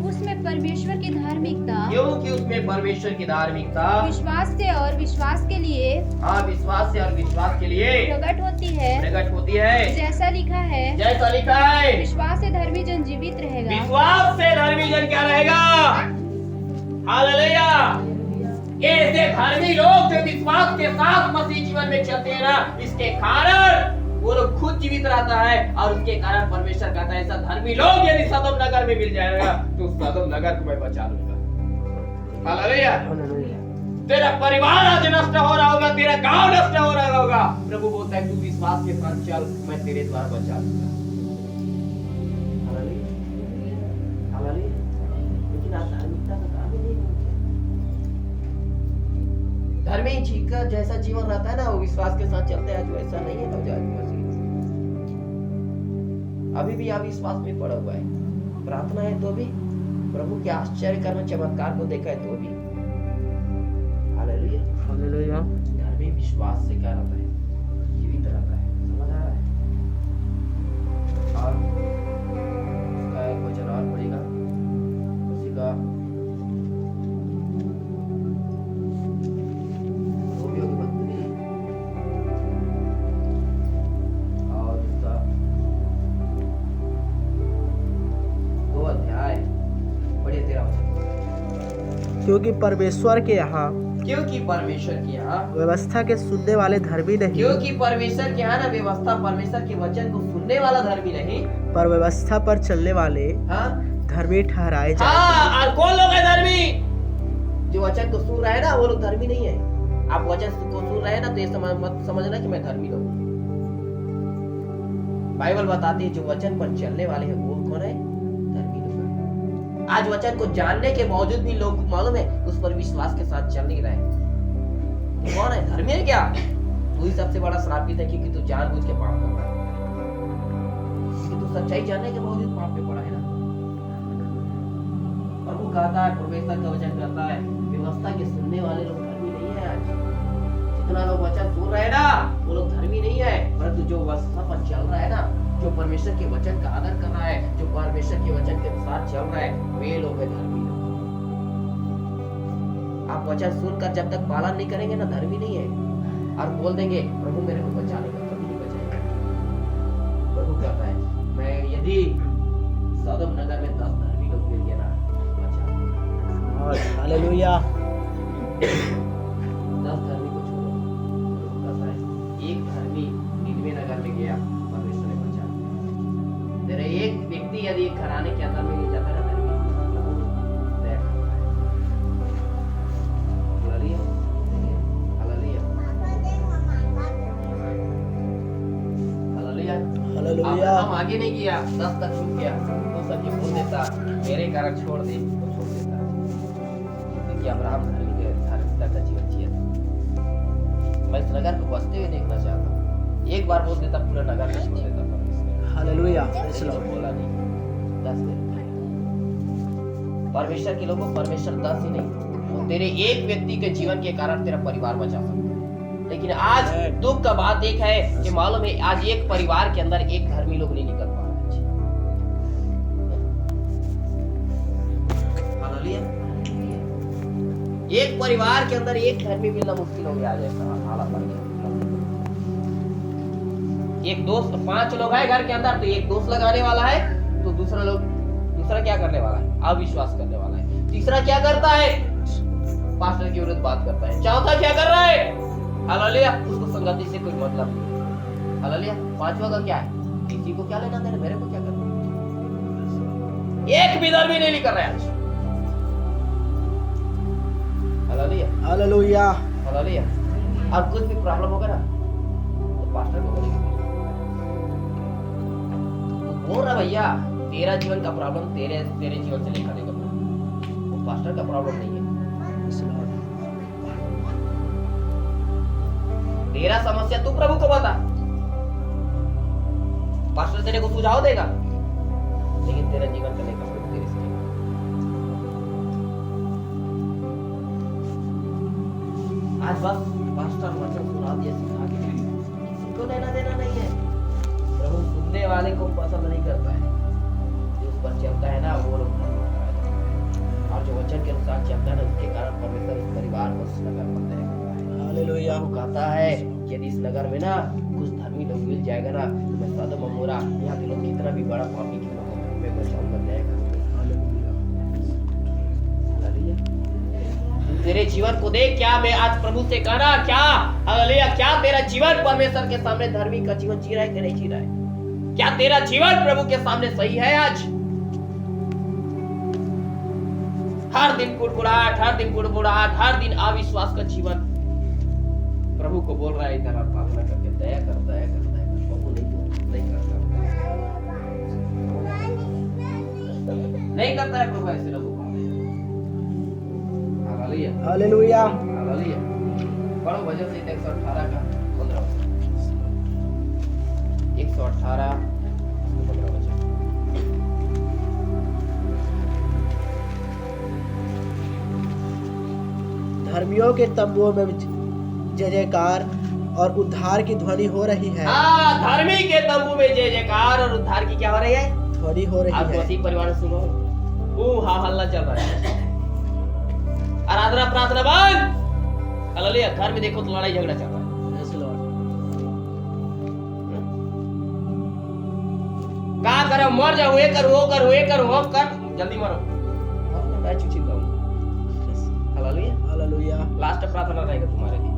उसमें परमेश्वर की धार्मिकता क्योंकि उसमें परमेश्वर की धार्मिकता विश्वास से और विश्वास के लिए विश्वास से और विश्वास के लिए प्रकट होती है जैसा लिखा है विश्वास से धर्मी जन जीवित रहेगा। विश्वास से धर्मी जन क्या रहेगा। हालेलुया ऐसे धर्मी लोग जो विश्वास के साथ मसीह जीवन में चलते हैं ना इसके कारण वो लोग खुद जीवित रहता है और उसके कारण परमेश्वर कहता है ऐसा धर्मी लोग यदि सदोम नगर में मिल जाएगा तो सदोम नगर को मैं बचा लूंगा। हालेलुया तेरा परिवार आज नष्ट हो रहा होगा, तेरा गांव नष्ट हो रहा होगा, प्रभु बोलता है तू विश्वास के साथ चल मैं तेरे द्वारा बचा लूंगा। हालेलुया हालेलुया लेकिन आप धार्मिकता का काम नहीं करते। धर्मी जी का जैसा जीवन रहता है ना वो विश्वास के साथ चलते हैं, जो ऐसा नहीं है नवजात अभी भी अविश्वास में पड़ा हुआ है। प्रार्थना है तो भी प्रभु के आश्चर्य कर्म चमत्कार को देखा है तो भी हालेलुया हालेलुया धर्मी विश्वास से क्या रहता है, जीवित रहता है। समझ आ रहा है। और उसका एक वचन और पड़ेगा उसी का रोमियो की पत्री क्योंकि परमेश्वर के यहाँ क्योंकि परमेश्वर के यहाँ व्यवस्था के सुनने वाले धर्मी नहीं, क्योंकि परमेश्वर के यहाँ ना व्यवस्था, परमेश्वर के वचन को सुनने वाला धर्मी नहीं, पर व्यवस्था पर चलने वाले हाँ धर्मी ठहराए जाए। हाँ। और कौन लोग है धर्मी? जो वचन को सुन रहे हैं ना वो लोग धर्मी नहीं है। आप वचन को सुन रहे हैं ना तो ये मत समझना कि मैं धर्मी लोग। बाइबल बताती है जो वचन पर चलने वाले हैं वो कौन है? धर्मी लोग। आज वचन को जानने के बावजूद भी लोग मालूम है उस पर विश्वास के साथ चल नहीं रहे। तो कौन है? धर्मी है क्या? तू ही सबसे बड़ा श्रापित है क्योंकि तू जानबूझ के पाप कर रहा है, क्योंकि तू सच्चाई जानने के बावजूद पाप पे पड़ा है ना। और वो कहता है, परमेश्वर का वचन कहता है व्यवस्था के सुनने वाले लोग धर्मी नहीं है। आज जितना लोग वचन सुन रहे हैं ना वो लोग धर्मी नहीं है, परंतु जो व्यवस्था पर चल रहा है ना, जो परमेश्वर के वचन का आदर कर रहा है, जो परमेश्वर के वचन के अनुसार चल रहा है, वे लोग है धर्मी लोग। आप वचन सुनकर जब तक पालन नहीं करेंगे ना धर्मी नहीं है। और बोल देंगे प्रभु मेरे को बचा लेगा, कभी नहीं बचाएगा। प्रभु कहता है मैं यदि सदोम नगर में 10 धर्मी लोग मिल गए ना बचा। हालेलुया। 10 धर्मी को छोड़ो, प्रभु कहता है एक धर्मी निनवे नगर में गया, परमेश्वर ने बचा लिया। तेरे एक व्यक्ति यदि एक घराने के अंदर में नहीं जाता ना धर्मी, प्रभु दया करता है। Hallelujah, hallelujah, hallelujah. हालेलुया। हम आगे नहीं गया, 10 तक रुक गया तो सब ये बोल देता मेरे कारण छोड़ दे, वो छोड़ देता। क्योंकि अब्राहम धार्मिकता का जीवन जिया। मैं इस नगर को बसते हुए देखना चाहता हूँ। एक बार बोल देता पूरा नगर को छोड़ देता परमेश्वर। हालेलुया। लेकिन वो बोला नहीं, 10 दिन। परमेश्वर के लोगों, परमेश्वर 10 ही नहीं, तो तेरे एक व्यक्ति के जीवन के कारण तेरा परिवार बचा सकता है। लेकिन आज दुख का बात एक है कि मालूम है आज एक परिवार के अंदर एक धर्मी लोग नहीं निकल पा रहे। हालेलुया। एक परिवार के अंदर एक धर्मी मिलना मुश्किल हो गया। जैसा हालत बन गया। एक दोस्त, 5 लोग हैं घर के अंदर, तो एक दोस्त लगाने वाला है, तो दूसरा क्या करने वाला है? अविश्वास करने वाला है। तीसरा क्या करता है? पास्टर के विरुद्ध बात करता है। चौथा क्या कर रहा है? हालेलुया, उसको संगति से कोई मतलब नहीं। हालेलुया। 5वां का क्या है? किसी को क्या लेना देना, मेरे को क्या करना। एक भी धर्मी नहीं कर रहा है आज। Hallelujah, hallelujah. हालेलुया। और कुछ भी प्रॉब्लम होगा ना तो पास्टर को बोलेंगे। तो बोल रहा भैया तेरा जीवन का प्रॉब्लम तेरे जीवन से लेकर देगा, वो पास्टर का प्रॉब्लम नहीं है। तेरा समस्या तू प्रभु को बता, पास्टर तेरे को सुझाव देगा, लेकिन तेरा जीवन का लेकर प्रभु तेरे से। आज बस पास्टर वचन सुना दिया, सिखा के किसी को लेना देना नहीं है। प्रभु सुनने वाले को पसंद नहीं करता है, जो उस पर चलता है ना वो लोग धर्मी होता है। और जो वचन के अनुसार चलता है ना उसके कारण परमेश्वर इस परिवार को उस नगर पर दया करता है। हालेलुया। वो कहता है कि यदि इस नगर में ना कुछ धर्मी लोग मिल जाएगा ना तो मैं सदोम अमोरा यहाँ के लोग कितना भी बड़ा पापी क्यों ना हो मैं बचाऊंगा, दया करूंगा। हालेलुया। तेरे जीवन को देख, क्या मैं आज प्रभु से कहना क्या? हालेलुया। क्या तेरा जीवन परमेश्वर के सामने धर्मी का जीवन जी रहा है कि नहीं जी रहा है? क्या तेरा जीवन प्रभु के सामने सही है? आज हर दिन कुड़कुड़ाहट, हर दिन अविश्वास का जीवन प्रभु को बोल रहा है इधर प्रार्थना करके दया करता है प्रभु नहीं करता है प्रभु ऐसे लोगों को। Hallelujah, hallelujah. हालेलुया। पढ़ो भजन संहिता 118 का 15 118 15 वचन। धर्मियों के तंबुओं में जय जयकार और उद्धार की ध्वनि हो रही है। हाँ, धर्मी के तंबू में जय जयकार और उद्धार की क्या हो रही है? ध्वनि हो रही आप है। मसीह परिवार सुनो, हा हल्ला चल रहा है, आराधना प्रार्थना बंद। हालेलुया। घर में देखो तो लड़ाई झगड़ा चल रहा है। Yes, Lord. क्या करो? मर जाओ, ये कर वो कर, वो कर, जल्दी मरो। मैं चिंता हूँ। प्रार्थना रहेगा तुम्हारे लिए।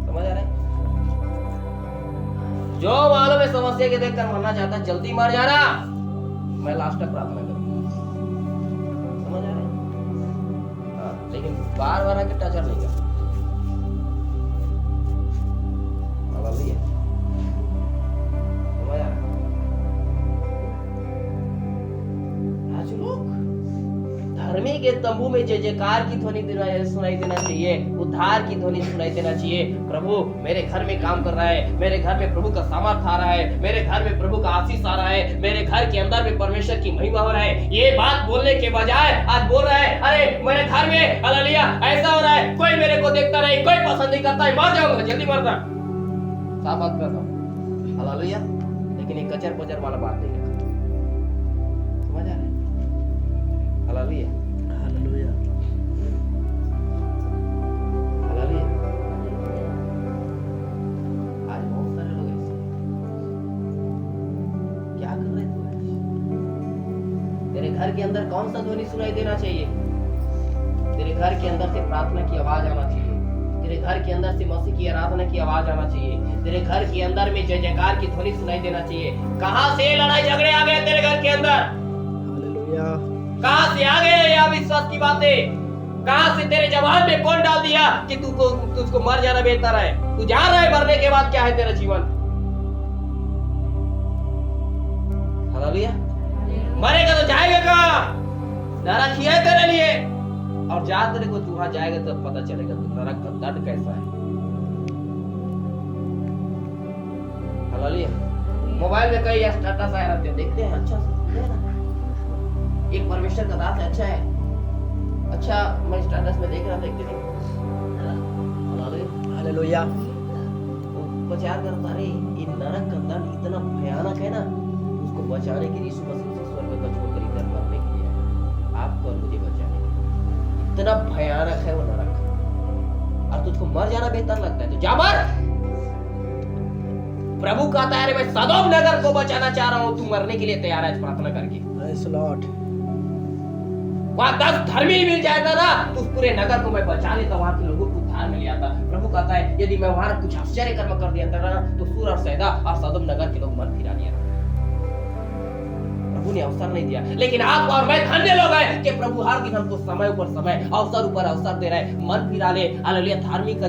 समझ आ रहा है? जो मालूम है समस्या के देखकर मरना चाहता जल्दी मर जाना, मैं लास्ट तक प्रार्थना करूंगा। समझ आ रहा है? हाँ, लेकिन बार बार आके टचर नहीं कर। हालेलुया। समझ आ रहा है? आज लोग धर्मी के तंबू में जय जयकार की ध्वनि सुनाई देना चाहिए, उद्धार की ध्वनि सुनाई देना चाहिए। प्रभु मेरे घर में काम कर रहा है, मेरे घर में प्रभु का सामर्थ आ रहा है, मेरे घर में प्रभु का आशीष आ रहा है, मेरे घर के अंदर में परमेश्वर की महिमा हो रहा है। ये बात बोलने के बजाय आज बोल रहा है, अरे मेरे घर में हालेलुया ऐसा हो रहा है, कोई मेरे को देखता नहीं, कोई पसंद नहीं करता है, मर जाऊंगा, जल्दी मरना। साफ बात कर रहा हूं, हालेलुया। लेकिन ये कचर पचर वाला बात नहीं रखा। समझ आ रहा है? Hallelujah, hallelujah. हालेलुया। आज बहुत सारे लोग ऐसे हैं। क्या कर रहे तू आज? तेरे घर के अंदर कौन सा ध्वनि सुनाई देना चाहिए? तेरे घर के अंदर से प्रार्थना की आवाज आना चाहिए, तेरे घर के अंदर से मसीह की आराधना की आवाज आना चाहिए, तेरे घर के अंदर में जय जयकार की ध्वनि सुनाई देना चाहिए। कहां से लड़ाई झगड़े आ गए तेरे घर के अंदर? हालेलुया। कहां से आ गए ये अविश्वास की बातें? कहां से तेरे जवान में कौन डाल दिया कि तुझको मर जाना बेहतर है? तू जान रहा है मरने के बाद क्या है तेरा जीवन? हालेलुया। मरेगा तो जाएगा कहां? नरक ही है तेरे लिए। और जा तेरे को वहां जाएगा तब पता चलेगा तू नरक का दर्द कैसा है। हालेलुया। मोबाइल में कई स्टेटस आए रहते हैं, देखते हैं, अच्छा से एक परमेश्वर का दास है, अच्छा है, अच्छा। मैं स्टेटस में देख रहा था, देखते नहीं। हालेलुया। विचार करता रहे ये नरक का दर्द इतना भयानक है ना, उसको बचाने के लिए यीशु मसीह से स्वर्ग का छोड़कर इधर मरने के लिए आया, आपको और मुझे बचाने के लिए। इतना भयानक है वो नरक, और तुझको मर जाना बेहतर लगता है तो जा मर। प्रभु कहता है मैं सदोम नगर को बचाना चाह रहा हूं, तू मरने के लिए तैयार है प्रार्थना करके। Praise Lord. वहां 10 धर्मी मिल जाएगा ना तो उस पूरे नगर को मैं बचा लेता, वहां के लोगों को उद्धार मिल जाता। प्रभु कहता है यदि मैं वहां कुछ आश्चर्य कर्म कर दिया था ना तो सूर और सैदा और सदोम नगर के लोग मन फिरा लिया। प्रभु ने अवसर नहीं दिया, लेकिन आप और मैं धन्य लोग हैं कि प्रभु हर दिन हमको समय ऊपर समय, अवसर ऊपर अवसर दे रहा है। मन फिरा ले, हालेलुया। धार्मिक का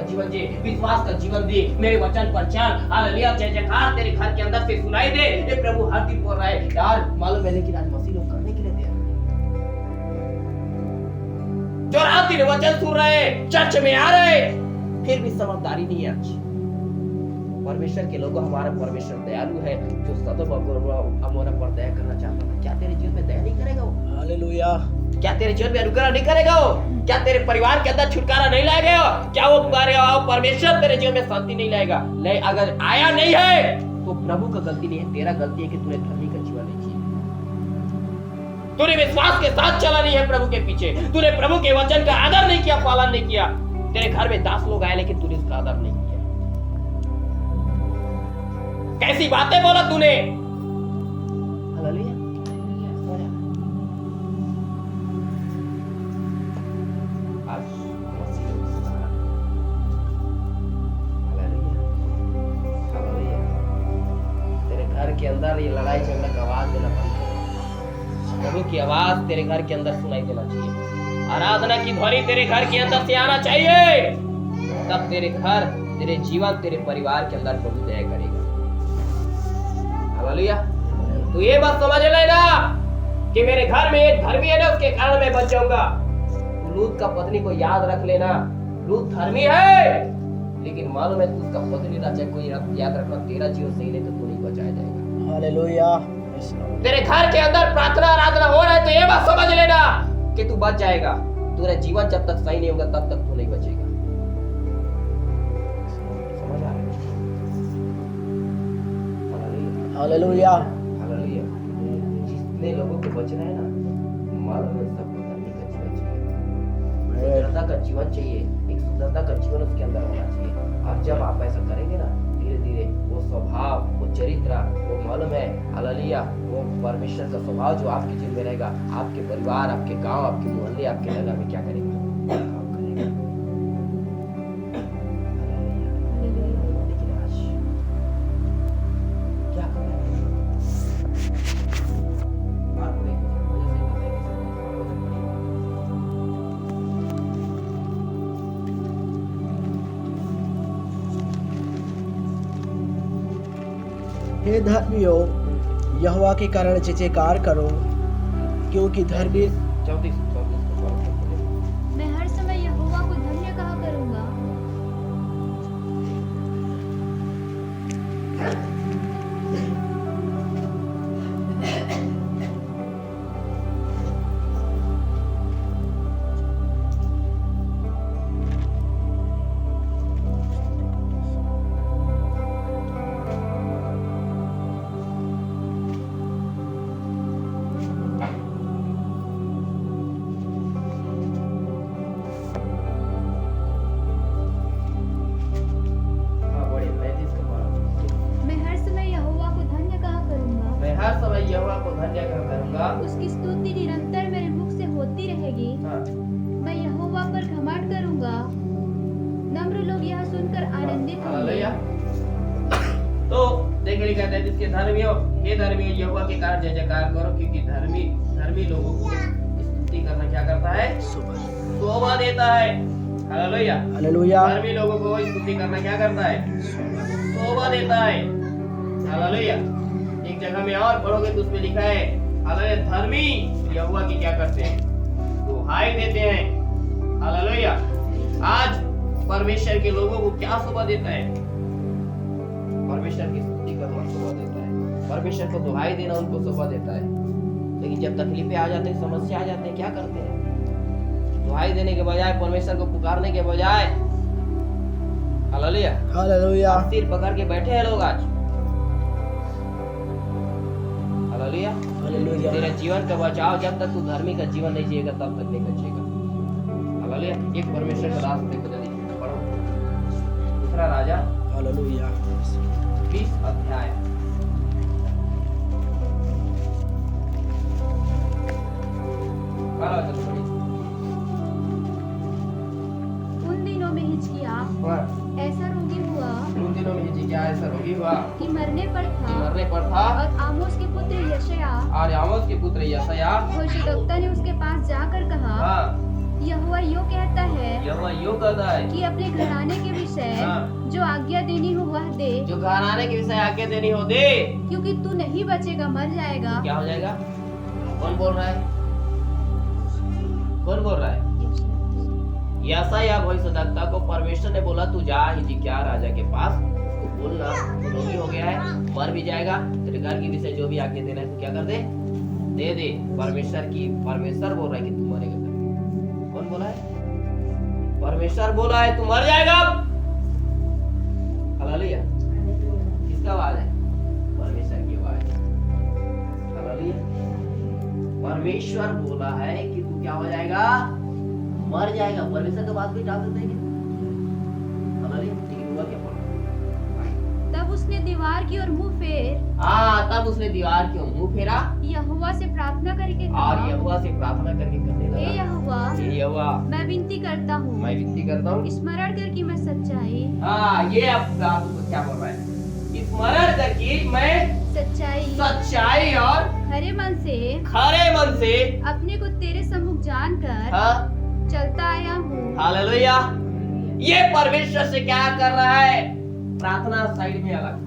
जीवन जी, विश्वास का जीवन दे, मेरे वचन पर चल, हालेलुया। जय जयकार तेरे घर के अंदर से सुनाई दे। ये प्रभु हर दिन बोल रहा है यार, मालूम है, लेकिन आज मसीह लोग करने के लिए तैयार, जो रात दिन वचन सुन रहे, चर्च में आ रहे, फिर भी समझदारी नहीं है। आज परमेश्वर के लोगों, हमारा परमेश्वर दयालु है, जो सदैव अमोरा पर दया करना चाहता था। क्या तेरे जीवन में दया नहीं करेगा वो? हालेलुया। क्या तेरे जीवन में अनुग्रह नहीं करेगा वो? क्या तेरे परिवार के अंदर छुटकारा नहीं लाएगा? क्या वो परमेश्वर तेरे जीवन में शांति नहीं लाएगा? नहीं, अगर आया नहीं है तो प्रभु का गलती नहीं है, तेरा गलती है कि तूने धर्मी का जीवन नहीं जिया, तूने विश्वास के साथ चला नहीं है प्रभु के पीछे, तूने प्रभु के वचन का आदर नहीं किया, पालन नहीं किया। तेरे घर में 10 लोग आए लेकिन तूने उसका आदर नहीं किया। कैसी बातें बोला तूने? हालेलुया। आज मसीह लोग सुना, हालेलुया, हालेलुया। तेरे घर के अंदर ये लड़ाई झगड़ा का आवाज देना बंद कर। प्रभु की आवाज तेरे घर के अंदर सुनाई देना चाहिए, आराधना की ध्वनि तेरे घर के अंदर से आना चाहिए, तब तेरे घर, तेरे जीवन, तेरे परिवार के अंदर प्रभु दया करेगा। हालेलुया। तू ये बात समझ लेना कि मेरे घर में एक धर्मी है ना, उसके कारण मैं बच जाऊंगा। तू लूत का पत्नी को याद रख लेना, लूत धर्मी है, लेकिन मालूम है उसका पत्नी ना चाहे कोई याद रखना, तेरा जीवन सही नहीं तो तू नहीं बचाया जाएगा। हालेलुया। तेरे घर के अंदर प्रार्थना आराधना हो रहा है तो ये बात समझ लेना कि तू बच जाएगा। तेरा जीवन जब तक सही नहीं होगा तब तक तू नहीं बचेगा। समझ आ रहा है? हालेलुया। हालेलुया। जितने लोगों को बचना है ना, मालूम है सबको धर्मी का जीवन चाहिए, पवित्रता का जीवन चाहिए, एक सुंदरता का जीवन उसके अंदर होना चाहिए। और जब आप ऐसा करेंगे ना, धीरे धीरे वो वो स्वभाव, वो चरित्र, वो मालूम है हालेलुया, वो परमेश्वर का स्वभाव जो आपके जीवन में रहेगा, आपके परिवार, आपके गांव, आपके मोहल्ले, आपके नगर में क्या करेगा? काम करेगा। हालेलुया। लेकिन आज क्या कर रहे हैं? बात नहीं वजह से करते हैं हे धर्मियों, यहोवा के कारण जय जयकार करो, क्योंकि धर्मी 34 मैं हर समय यहोवा को धन्य कहा करूंगा। हाँ बड़े 35 का पारा। मैं हर समय यहोवा को धन्य कहा करूंगा। मैं हर समय यहोवा को धन्य करूंगा। उसकी स्तुति निरंतर मेरे मुख से होती रहेगी। हाँ मैं यहोवा पर घमंड करूंगा। नम्र लोग यह सुनकर आनंदित हालेलुया। होंगे। तो देखिए लिखा है जिसके धर्मियों, हे धर्मियों यहोवा के कारण जय जयकार करो, क्योंकि धर्मी लोगों को स्तुति करना क्या करता है? शोभा देता है। हालेलुया। हालेलुया। धर्मी लोगों को स्तुति करना क्या करता है? शोभा देता है। हालेलुया। एक जगह में और पढ़ोगे तो उसमें लिखा है हालेलुया, धर्मी यहोवा की क्या करते हैं? दुहाई देते हैं। हालेलुया। आज परमेश्वर के लोगों को क्या शोभा देता है? परमेश्वर की स्तुति करना शोभा देता है। परमेश्वर को दुहाई देना उनको शोभा देता है। लेकिन जब तकलीफें आ जाते हैं, समस्या आ जाते हैं, क्या करते हैं? दुहाई देने के बजाय, परमेश्वर को पुकारने के बजाय, हालेलुया, हालेलुया। सिर पकड़ के बैठे हैं लोग आज। हालेलुया। हालेलुया। तेरे जीवन का बचाव जब तक तू धर्मी का जीवन नहीं जिएगा तब तक नहीं बचेगा। हालेलुया। एक परमेश्वर का दास देखो, जल्दी पढ़ो दूसरा राजा हालेलुया। 20 अध्याय। पढ़ो जल्दी पढ़िए। उन दिनों में हिजकिय्याह ऐसा रोगी हुआ उन दिनों में हिजकिय्याह ऐसा रोगी हुआ कि मरने पर कि था। मरने पर था। और आमोस के पुत्र यशायाह और आमोस के पुत्र यशायाह भविष्यद्वक्ता ने उसके पास जाकर कहा, हाँ, यहोवा यूं कहता है यहोवा यूं कहता है कि अपने घराने के विषय हाँ। जो आज्ञा देनी हो वह दे, जो घराने के विषय आज्ञा देनी हो दे। क्योंकि तू नहीं बचेगा, मर जाएगा। क्या हो जाएगा? कौन बोल रहा है? कौन बोल रहा है? यशायाह भविष्यद्वक्ता को परमेश्वर ने बोला तू जा हिजकिय्याह राजा के पास, उसको बोलना तू रोगी हो गया है, मर भी जाएगा, तेरे घर के विषय जो भी आज्ञा देना है तू क्या कर दे दे। परमेश्वर बोल रहा है कि तू मरेगा। कौन बोला है? परमेश्वर बोला है तू मर जाएगा। हालेलुया। किसका आवाज है? परमेश्वर की आवाज है। हालेलुया। परमेश्वर बोला है कि तू क्या हो जाएगा? मर जाएगा। परमेश्वर का बात भी डाल देते हैं क्या? हालेलुया। लेकिन हुआ क्या? तब उसने दीवार की ओर मुंह फेर तब उसने दीवार की ओर मुंह फेरा यहोवा से प्रार्थना करके और कहा, यहोवा से प्रार्थना करके कहने हे लगा, यहोवा, हे यहोवा, मैं विनती करता हूँ, मैं विनती करता हूँ। स्मरण कर कि मैं सच्चाई ये अब आपको क्या बोल रहा है? स्मरण कर कि मैं सच्चाई और खरे मन से अपने को तेरे सम्मुख जानकर चलता आया हूँ। हालेलुया। ये परमेश्वर से क्या कर रहा है? प्रार्थना साइड में अलग,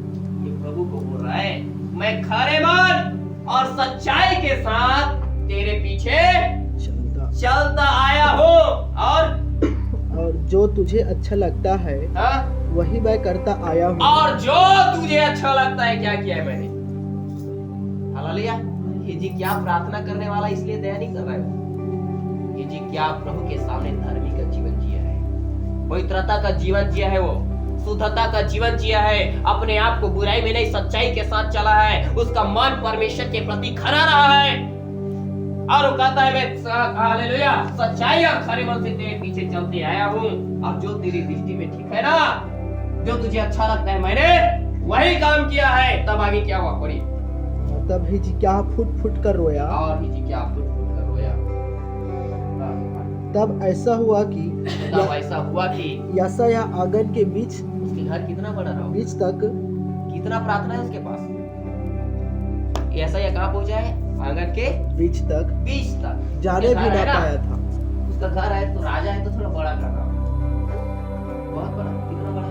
ये प्रभु को बोल रहा है मैं खरे मन और सच्चाई के साथ तेरे पीछे चलता आया हूँ और जो तुझे अच्छा लगता है वही मैं करता आया हूँ। और जो तुझे अच्छा लगता है क्या किया है मैंने। हालेलुया। हिजकिय्याह प्रार्थना करने वाला इसलिए दया नहीं कर रहा है। हिजकिय्याह प्रभु के सामने धर्मी का जीवन जिया है, पवित्रता का जीवन जिया है, वो शुद्धता का जीवन जिया है, अपने आप को बुराई में नहीं सच्चाई के साथ चला है, उसका मन परमेश्वर के प्रति खरा रहा है। और वो कहता है मैं हालेलुया सच्चाई और खरे मन से तेरे पीछे चलते आया हूँ, और जो तेरी दृष्टि में ठीक है ना, जो तुझे अच्छा लगता है मैंने वही काम किया है। तब आगे क्या हुआ पढ़िए। तब हिजकिय्याह फुट फुट कर रोया। और हिजकिय्याह फुट फुट कर रोया। तब ऐसा हुआ कि यशायाह आंगन के बीच, उसके घर कितना बड़ा रहा, बीच तक, कितना प्रार्थना है उसके पास। यशायाह कहाँ पहुंचा है? आंगन के बीच तक जाने भी ना पाया था। उसका घर है तो राजा है तो थोड़ा बड़ा घर रहा, बहुत बड़ा। कितना बड़ा?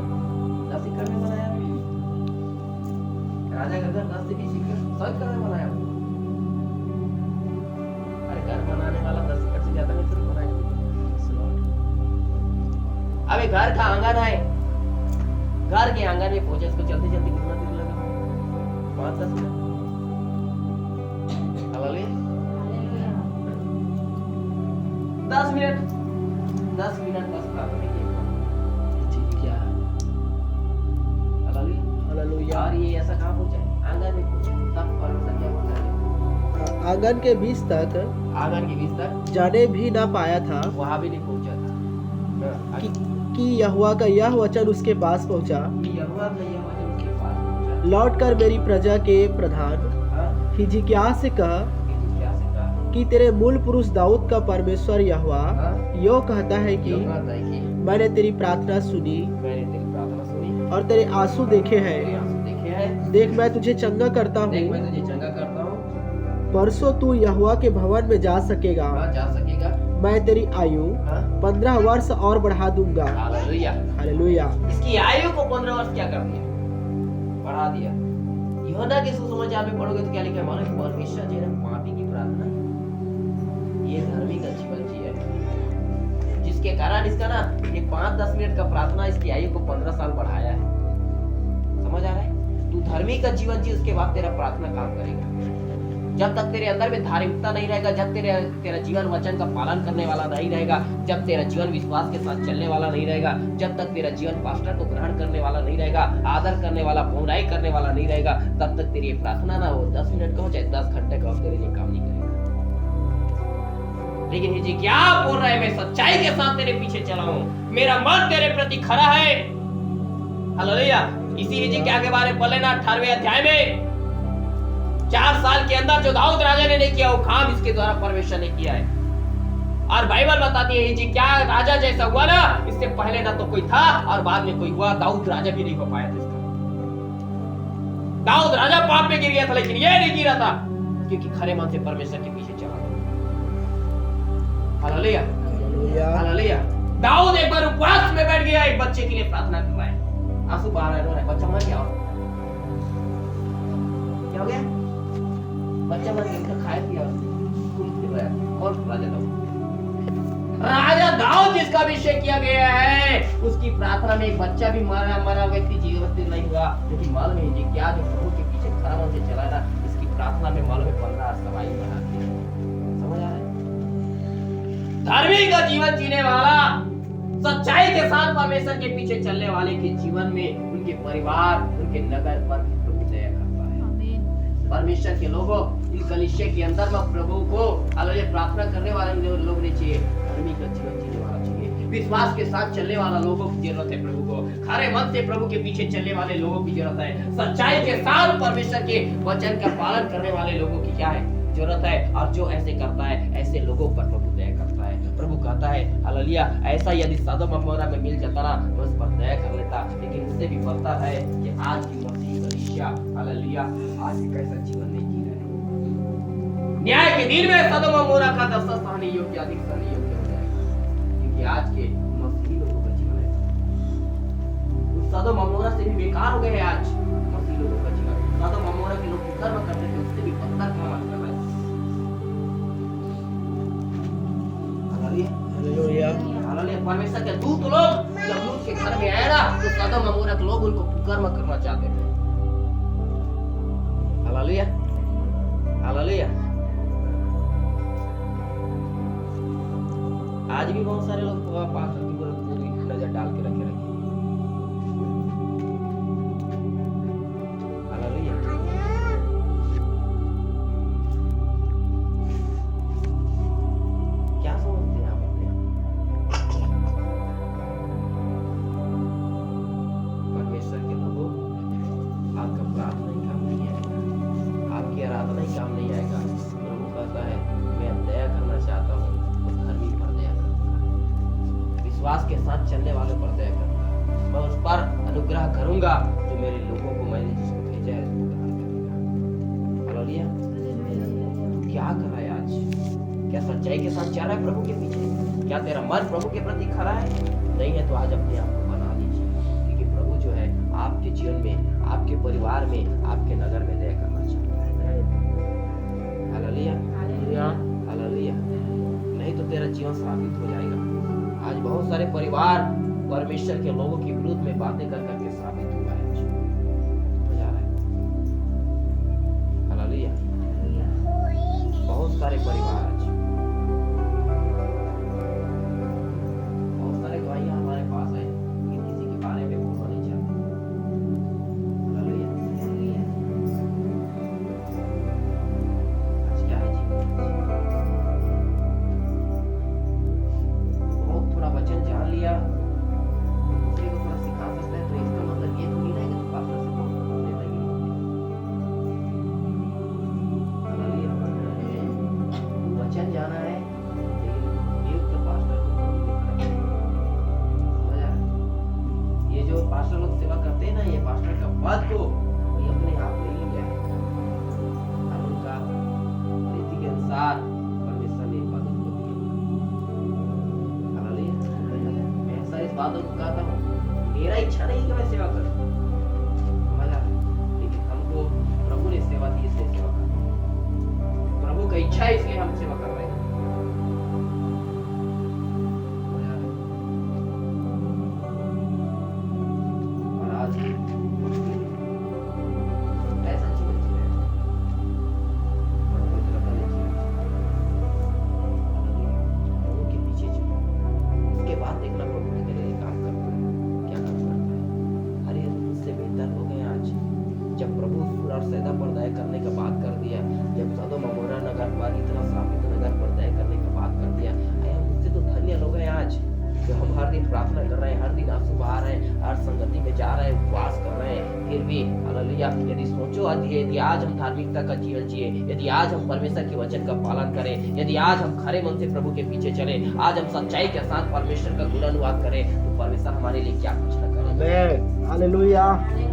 10 एकड़ में बनाया। राजा का घर 10 से 20 एकड़ 100 एकड़ में बनाया। अरे घर बनाने वाला 10 एकड़ से ज्यादा में थोड़ी बनाएगा। अब एक घर का आंगन है, घर के आंगन में पहुंचे, उसको चलते चलते कितना देर लगा? 5-10 मिनट। हालेलुया। 10 मिनट बस प्रार्थना की। हालेलुया। और ये ऐसा कहाँ पहुंचा? आंगन में पहुंचा। तब परमेश्वर क्या पहुंचा? आंगन के बीच तक जाने भी ना पाया था। वहां भी नहीं पहुंचा था कि यहोवा का यह वचन उसके पास पहुंचा, लौटकर मेरी प्रजा के प्रधान हिजकिय्याह से कह कि तेरे मूल पुरुष दाऊद का परमेश्वर यहोवा यो कहता है कि मैंने तेरी प्रार्थना सुनी और तेरे आंसू देखे हैं। देख मैं तुझे चंगा करता हूँ। परसों तू यहोवा के भवन में जा सकेगा। मैं तेरी आयु 15 वर्ष और बढ़ा दूंगा। हालेलुया। इसकी आयु को 15 वर्ष क्या कर दिया? बढ़ा दिया। यूहन्ना के सुसमाचार में पढ़ोगे तो क्या लिखा है? मानो परमेश्वर जी ने पापी की प्रार्थना ये धार्मिक जीवन जी है, जिसके कारण इसका ना ये 5-10 मिनट का प्रार्थना इसकी आयु को 15 साल बढ़ाया है। समझ आ रहा है? तू धार्मिक का जीवन जी, उसके बाद तेरा प्रार्थना काम करेगा। जब तक तेरे अंदर में धार्मिकता नहीं रहेगा, जब तेरा जीवन वचन का पालन करने वाला नहीं रहेगा, जब तेरा जीवन विश्वास के साथ चलने वाला नहीं रहेगा, जब तक तेरा जीवन पास्टर को ग्रहण करने वाला नहीं रहेगा, आदर करने वाला, पौराई करने वाला नहीं रहेगा, तब तक तेरी प्रार्थना ना हो 10 मिनट का हो चाहे 10 घंटे का हो, तेरे लिए काम नहीं करेगा। लेकिन हिजकिय्याह बोल रहा है मैं सच्चाई के साथ तेरे पीछे चला हूं, मेरा मन तेरे प्रति खरा है। हालेलुया। इसी हिजकिय्याह के बारे में पढ़ लेना 18वें अध्याय में। 4 साल के अंदर जो दाऊद राजा ने नहीं किया वो काम इसके द्वारा परमेश्वर ने किया है। और बाइबल बताती है हिजकिय्याह राजा जैसा हुआ ना, इससे पहले ना तो कोई था और बाद में कोई हुआ। दाऊद राजा भी नहीं हो पाया था इसका। दाऊद राजा पाप में गिर गया था, लेकिन ये नहीं गिरा था क्योंकि खरे मन से परमेश्वर के पीछे चला। हालेलुया। हालेलुया। दाऊद एक बार उपवास में बैठ गया, एक बच्चे के लिए प्रार्थना कर रहा है, आंसू बहा रहा है, बच्चा मर गया। क्या हो गया? बच्चा मर गया, खाया पिया और राजा दाऊद जिसका अभिषेक किया गया है, उसकी प्रार्थना में एक बच्चा भी मरा व्यक्ति जीवित नहीं हुआ। लेकिन मालूम है जी क्या, जो प्रभु के पीछे खरा मन से चला ना, इसकी प्रार्थना में मालूम है 15 सवाई बढ़ाती है। समझ आ रहा है? धार्मिक का जीवन जीने वाला, सच्चाई के साथ परमेश्वर के पीछे चलने वाले के जीवन में उनके परिवार, उनके नगर पर प्रभु दया करता है। परमेश्वर के लोगों, इस कलीसिया के अंदर में प्रभु को हालेलुया प्रार्थना करने वाले लोग नहीं चाहिए, धार्मिक का जीवन जीने वाला चाहिए, विश्वास के साथ चलने वाला लोगों की जरूरत है। प्रभु को खरे मन से प्रभु के पीछे चलने वाले लोगों की जरूरत है। सच्चाई के साथ परमेश्वर के वचन का पालन करने वाले लोगों की क्या है? जरूरत है। और जो ऐसे करता है, ऐसे लोगों पर प्रभु दया करता है। प्रभु कहता है हालेलुया, ऐसा यदि सदोम अमोरा में मिल जाता ना तो उस पर दया कर लेता। लेकिन उससे भी बढ़ता है कि आज की मसीह कलीसिया हालेलुया आज कैसा जीवन नहीं जी रहे। न्याय के दिन में सदोम अमोरा का 10 सहने योग्य, अधिक सहने योग्य हो जाएगा, क्योंकि आज के मसीही लोगों का जीवन है उस सदोम अमोरा से भी बेकार हो गए हैं। आज मसीही लोगों का जीवन, सदोम अमोरा के लोग कर्म करते थे, उससे भी बदतर काम आज कर रहे हैं। हालेलुया। हालेलुया। परमेश्वर के दूत लोग जब लूत के घर में आए ना, तो सदोम अमोरा के लोग उनको कुकर्म करना चाहते थे। हालेलुया। हालेलुया। आज भी बहुत सारे लोग पास्टर की पूरी नजर डाल के रखे रहते हैं। हालेलुया। क्या समझते हैं आप अपने परमेश्वर के लोगों? विश्वास के साथ चलने वालों पर दया करूंगा। मैं उस पर अनुग्रह करूंगा जो मेरे लोगों को मैंने जिसको भेजा है उसको ग्रहण करेगा। हालेलुया। क्या कर रहा है आज? क्या सच्चाई के साथ जा रहा है प्रभु के पीछे? क्या तेरा मन प्रभु के प्रति खड़ा है? नहीं है तो आज अपने आप को बना लीजिए, क्योंकि प्रभु जो है आपके जीवन में, आपके परिवार में, आपके नगर में दया करना चाहता है। Hallelujah, hallelujah. नहीं तो तेरा जीवन साबित हो जाएगा। आज बहुत सारे परिवार परमेश्वर के लोगों के विरुद्ध में बातें कर करके साबित हुआ है, हो जा रहा है। हालेलुया। बहुत सारे परिवार आज, बहुत सारे गवाहियां हमारे पास है, लेकिन किसी के बारे में बोलना नहीं चाहते। हालेलुया। आज क्या है जी? बहुत थोड़ा वचन जान लिया, दूसरे को थोड़ा सिखा सकते हैं, तो इसका मतलब ये थोड़ी ना है कि पास्टर से बहुत बोलने लगे। हालेलुया। वचन जाना है, लेकिन नियुक्त पास्टर को बोलने का समझ आ रहा है? ये जो पास्टर लोग सेवा करते हैं ना, ये पास्टर का पद को ये अपने आप ले लिया है, और उनका रीति के अनुसार परमेश्वर ने पद उनको दिया। हालेलुया। मैं अक्सर इस बातों को कहता हूँ, मेरा इच्छा नहीं कि मैं सेवा करूं, समझ आ रहा है? लेकिन हमको प्रभु ने सेवा दी, इसलिए सेवा कर रहे हैं। प्रभु का इच्छा है, इसलिए हम सेवा कर रहे हैं। समझ आ रहा है? और आज ऐसा जीवन जी रहे हैं, प्रभु की तरफ वाले जीवन जी रहे हैं। हालेलुया। प्रभु के पीछे चलो, उसके बाद देखना प्रभु के लिए काम करता है, क्या काम करता है। अरे उससे बेहतर हो गए आज, जब प्रभु सूर और सैदा पर दया करने का बात कर दिया, जब सदोम अमोरा नगर पर, इतना श्रापित नगर पर दया करने का बात कर दिया, अरे हम उससे तो धन्य लोग हैं आज, जो हम हर दिन प्रार्थना कर रहे हैं, हर दिन आंसू बहा रहे हैं, हर संगति में जा रहे हैं, उपवास कर रहे हैं, फिर भी हालेलुया। यदि सोचो यदि आज हम धार्मिकता का जीवन जिए, यदि आज हम परमेश्वर के वचन का पालन करें, यदि आज हम खरे मन से प्रभु के पीछे चले, आज हम सच्चाई के साथ परमेश्वर का गुणानुवाद करें, तो परमेश्वर हमारे लिए क्या कुछ न करेगा। Amen. Hallelujah.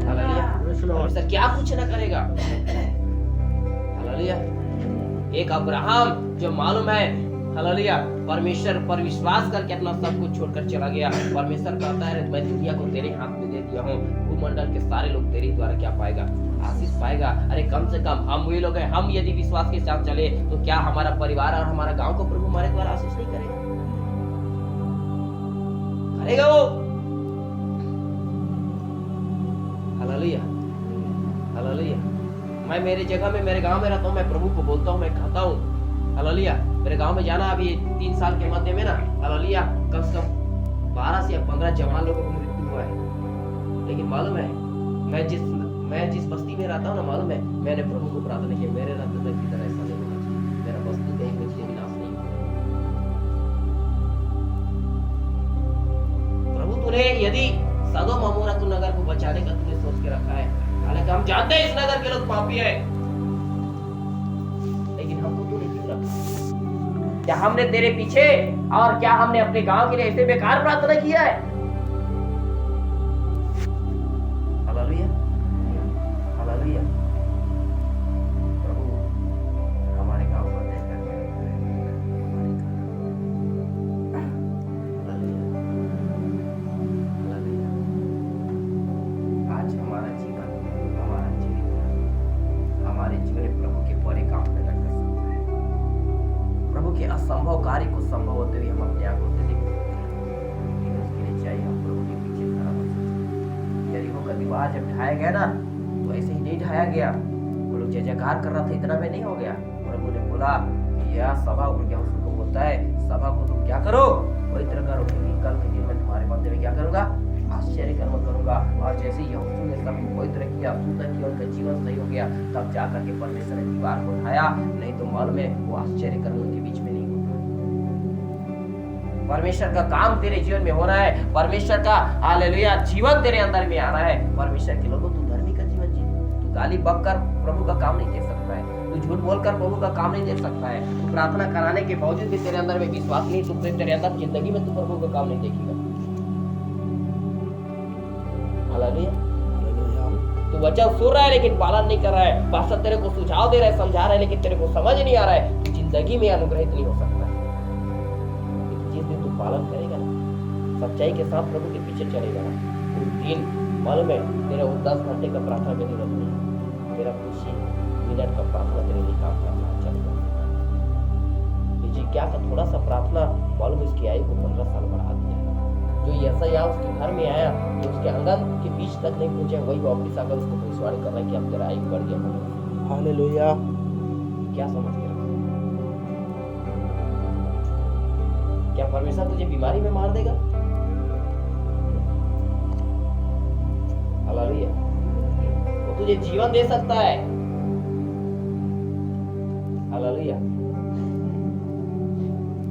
Hallelujah. Praise the Lord. परमेश्वर क्या कुछ न करेगा। हालेलुया। एक अब्राहम जो मालूम है, हालेलुया, परमेश्वर पर विश्वास करके अपना सब कुछ छोड़कर चला गया। परमेश्वर कहता है मैं दुनिया को तेरे हाथ में दे दिया हूँ, भूमंडल के सारे लोग तेरे द्वारा क्या पाएगा? आशीष पाएगा। अरे कम से कम हम वही लोग हैं, हम यदि विश्वास के साथ चले तो क्या हमारा परिवार और हमारा गांव को प्रभु हमारे द्वारा आशीष नहीं करेगा? करेगा वो। Hallelujah, hallelujah. मैं मेरी जगह में, मेरे गांव में रहता हूँ, मैं प्रभु को बोलता हूँ, मैं कहता हूँ हालेलुया। मेरे गांव में जाना अभी 3 साल के मध्य में ना, हालेलुया, कम से कम 12 से 15 जवान लोगों को मृत्यु हुआ है। लेकिन मालूम है मैं जिस बस्ती में रहता हूँ ना, मालूम है मैंने प्रभु को प्रार्थना की, मेरे रक्त की तरह ऐसा नहीं होना चाहिए, मेरा बस्ती कहीं कुछ विनाश नहीं हो। प्रभु तूने यदि सदोम अमोरा तू नगर को बचाने का तूने सोच के रखा है, हालांकि हम जानते हैं इस नगर के लोग पापी है, लेकिन हमको तूने क्यों रखा? क्या हमने तेरे पीछे और क्या हमने अपने गांव के लिए ऐसे बेकार प्रार्थना किया है? Hallelujah, hallelujah. प्रभु हमारे गांव पर दया करके आज हमारा जीवन, हमारा जीवित, हमारे जीवन प्रभु के परे काम में कर सकता है। प्रभु के असंभव कार्य को संभव होते हुए हम अपने आंखों से देख सकते हैं, लेकिन उसके लिए चाहिए हम प्रभु के पीछे खड़ा हो सकते। यरीहो का दीवार जब ढाया गया ना, तो ऐसे ही नहीं ढाया गया, वो लोग जय जयकार कर रहा था, इतना में नहीं हो गया। प्रभु ने बोला यह सभा, उनके उसको बोलता है सभा को तुम क्या करो, पवित्र करो, क्योंकि कल के दिन में तुम्हारे मध्य में क्या करूंगा? आश्चर्य कर्म करूंगा। और जैसे यहोशू ने सबको पवित्र किया, शुद्ध किया, उनका जीवन सही हो गया, तब जाकर के परमेश्वर ने दीवार को उठाया, नहीं तो मालूम है वो आश्चर्य कर्म उनके बीच में नहीं होता। परमेश्वर का काम तेरे जीवन में होना है, परमेश्वर का हालेलुया जीवन तेरे अंदर में आना है। परमेश्वर के लोगों, तू धर्मी का जीवन जी, तू गाली बककर प्रभु का काम नहीं दे सकता है, तू झूठ बोलकर प्रभु का काम नहीं देख सकता है। तू प्रार्थना कराने के बावजूद भी तेरे अंदर में विश्वास नहीं, तुम तेरे अंदर जिंदगी में तू प्रभु का काम नहीं देखेगा। हालेलुया। तू वचन सुन रहा है लेकिन पालन नहीं कर रहा है। पास्टर तेरे को सुझाव दे रहा है, समझा रहा है, लेकिन तेरे को समझ नहीं आ रहा है। तू जिंदगी में अनुग्रहित नहीं हो सकता है। जिस दिन तू पालन करेगा ना, सच्चाई के साथ प्रभु के पीछे चलेगा ना, उस दिन मालूम है तेरा वो 10 घंटे का प्रार्थना की जरूरत नहीं, तेरा कुछ ही मिनट का प्रार्थना तेरे लिए काम करना चलेगा। जी क्या का थोड़ा सा प्रार्थना मालूम इसकी आयु को 15 साल बढ़ा दिया। जो यशायाह उसके घर में आया, जो उसके आंगन के बीच तक नहीं पहुंचे, वही वापस आकर उसको भविष्यवाणी कर रहा है कि अब तेरा आयु बढ़ गया। हालेलुया। क्या समझ के रखा? क्या परमेश्वर तुझे बीमारी में मार देगा? हालेलुया। वो तुझे जीवन दे सकता है। हालेलुया।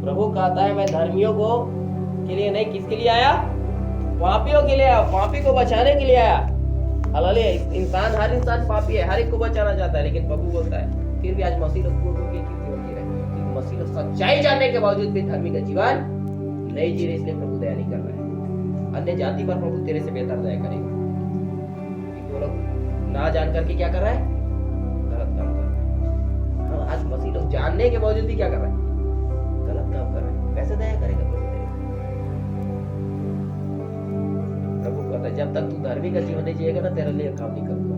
प्रभु कहता है मैं धर्मियों को के लिए नहीं, किसके लिए आया? पापियों के लिए आया, पापी को बचाने के लिए आया। हालेलुया। इंसान, हर इंसान पापी है, हर एक को बचाना चाहता है, लेकिन प्रभु बोलता है फिर भी आज मसीह लोग को की जीवन जी रहे हैं, क्योंकि मसीह लोग सच्चाई जानने के बावजूद भी धर्मी का जीवन नहीं जी रहे, इसलिए प्रभु दया नहीं कर रहा है। अन्य जाति पर प्रभु तेरे से बेहतर दया करेगा। वो लोग ना जान करके क्या कर रहा है? गलत काम कर रहा है। आज मसीह लोग जानने के बावजूद भी क्या कर रहा है? गलत काम कर रहा है। कैसे दया करेगा प्रभु तेरे? प्रभु कहता है जब तक तू धर्मी का जीवन नहीं जिएगा ना, तेरे लिए काम नहीं करूंगा।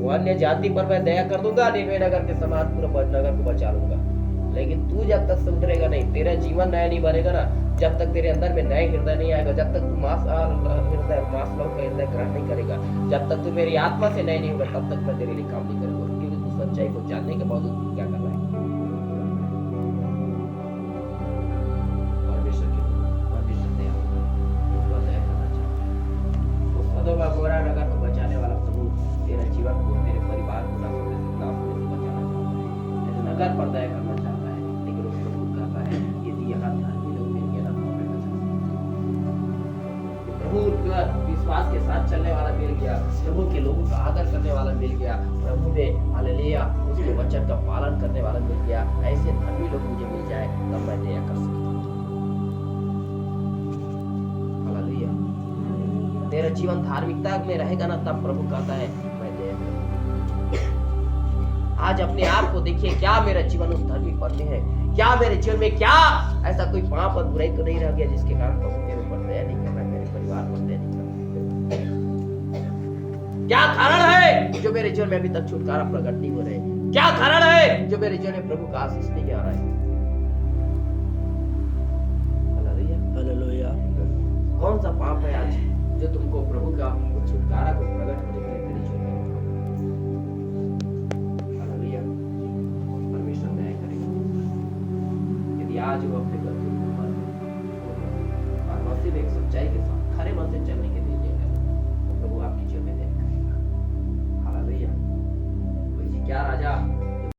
वो अन्य जाति पर मैं दया कर दूंगा, निनवे नगर के समान पूरा नगर को बचा लूंगा। लेकिन तू जब तक सुधरेगा नहीं, तेरा जीवन नया नहीं बनेगा ना, जब तक तेरे अंदर में नए हृदय नहीं आएगा, जब तक तू मांसलोक का हृदय ग्रहण नहीं करेगा, जब तक तू मेरी आत्मा से नए नहीं होगा, तब तक मैं तेरे लिए काम नहीं करूंगा। क्योंकि तू सच्चाई को जानने के बावजूद तू क्या कर रहा है? परमेश्वर दया करना चाहता है। उस सदोम और गोरा नगर को बचाने वाला प्रभु तेरा जीवन को, तेरे परिवार को नाश होने से बचाना चाहता है। तेरे नगर पर दया करना चाहता है, लेकिन उस प्रभु कहता है यदि यहाँ धर्मी लोग मिल गए ना तो मैं बचा सकता। प्रभु का विश्वास के साथ चलने वाला मिल गया, प्रभु के लोगों का आदर करने वाला मिल गया, प्रभु ने हालेलुया उसके वचन का पालन करने वाला मिल गया। ऐसे धर्मी लोग मुझे मिल जाए तब मैं दया कर सकता हूँ। हालेलुया। तेरा जीवन धार्मिकता में रहेगा ना, तब प्रभु कहता है मैं दया करूंगा। आज अपने आप को देखिए, क्या मेरा जीवन उस धर्मी पद में है? क्या मेरे जीवन में क्या ऐसा कोई पाप और बुराई तो नहीं रह गया जिसके कारण प्रभु मेरे ऊपर दया नहीं कर रहा है, मेरे परिवार पर दया नहीं कर रहा? क्या कारण है जो मेरे जीवन में अभी तक छुटकारा प्रकट नहीं हो रहा है? क्या कारण है जो मेरे जीवन में प्रभु का आशीष नहीं आ रहा है? हालेलुया। हालेलुया। कौन सा पाप है आज जो तुमको प्रभु का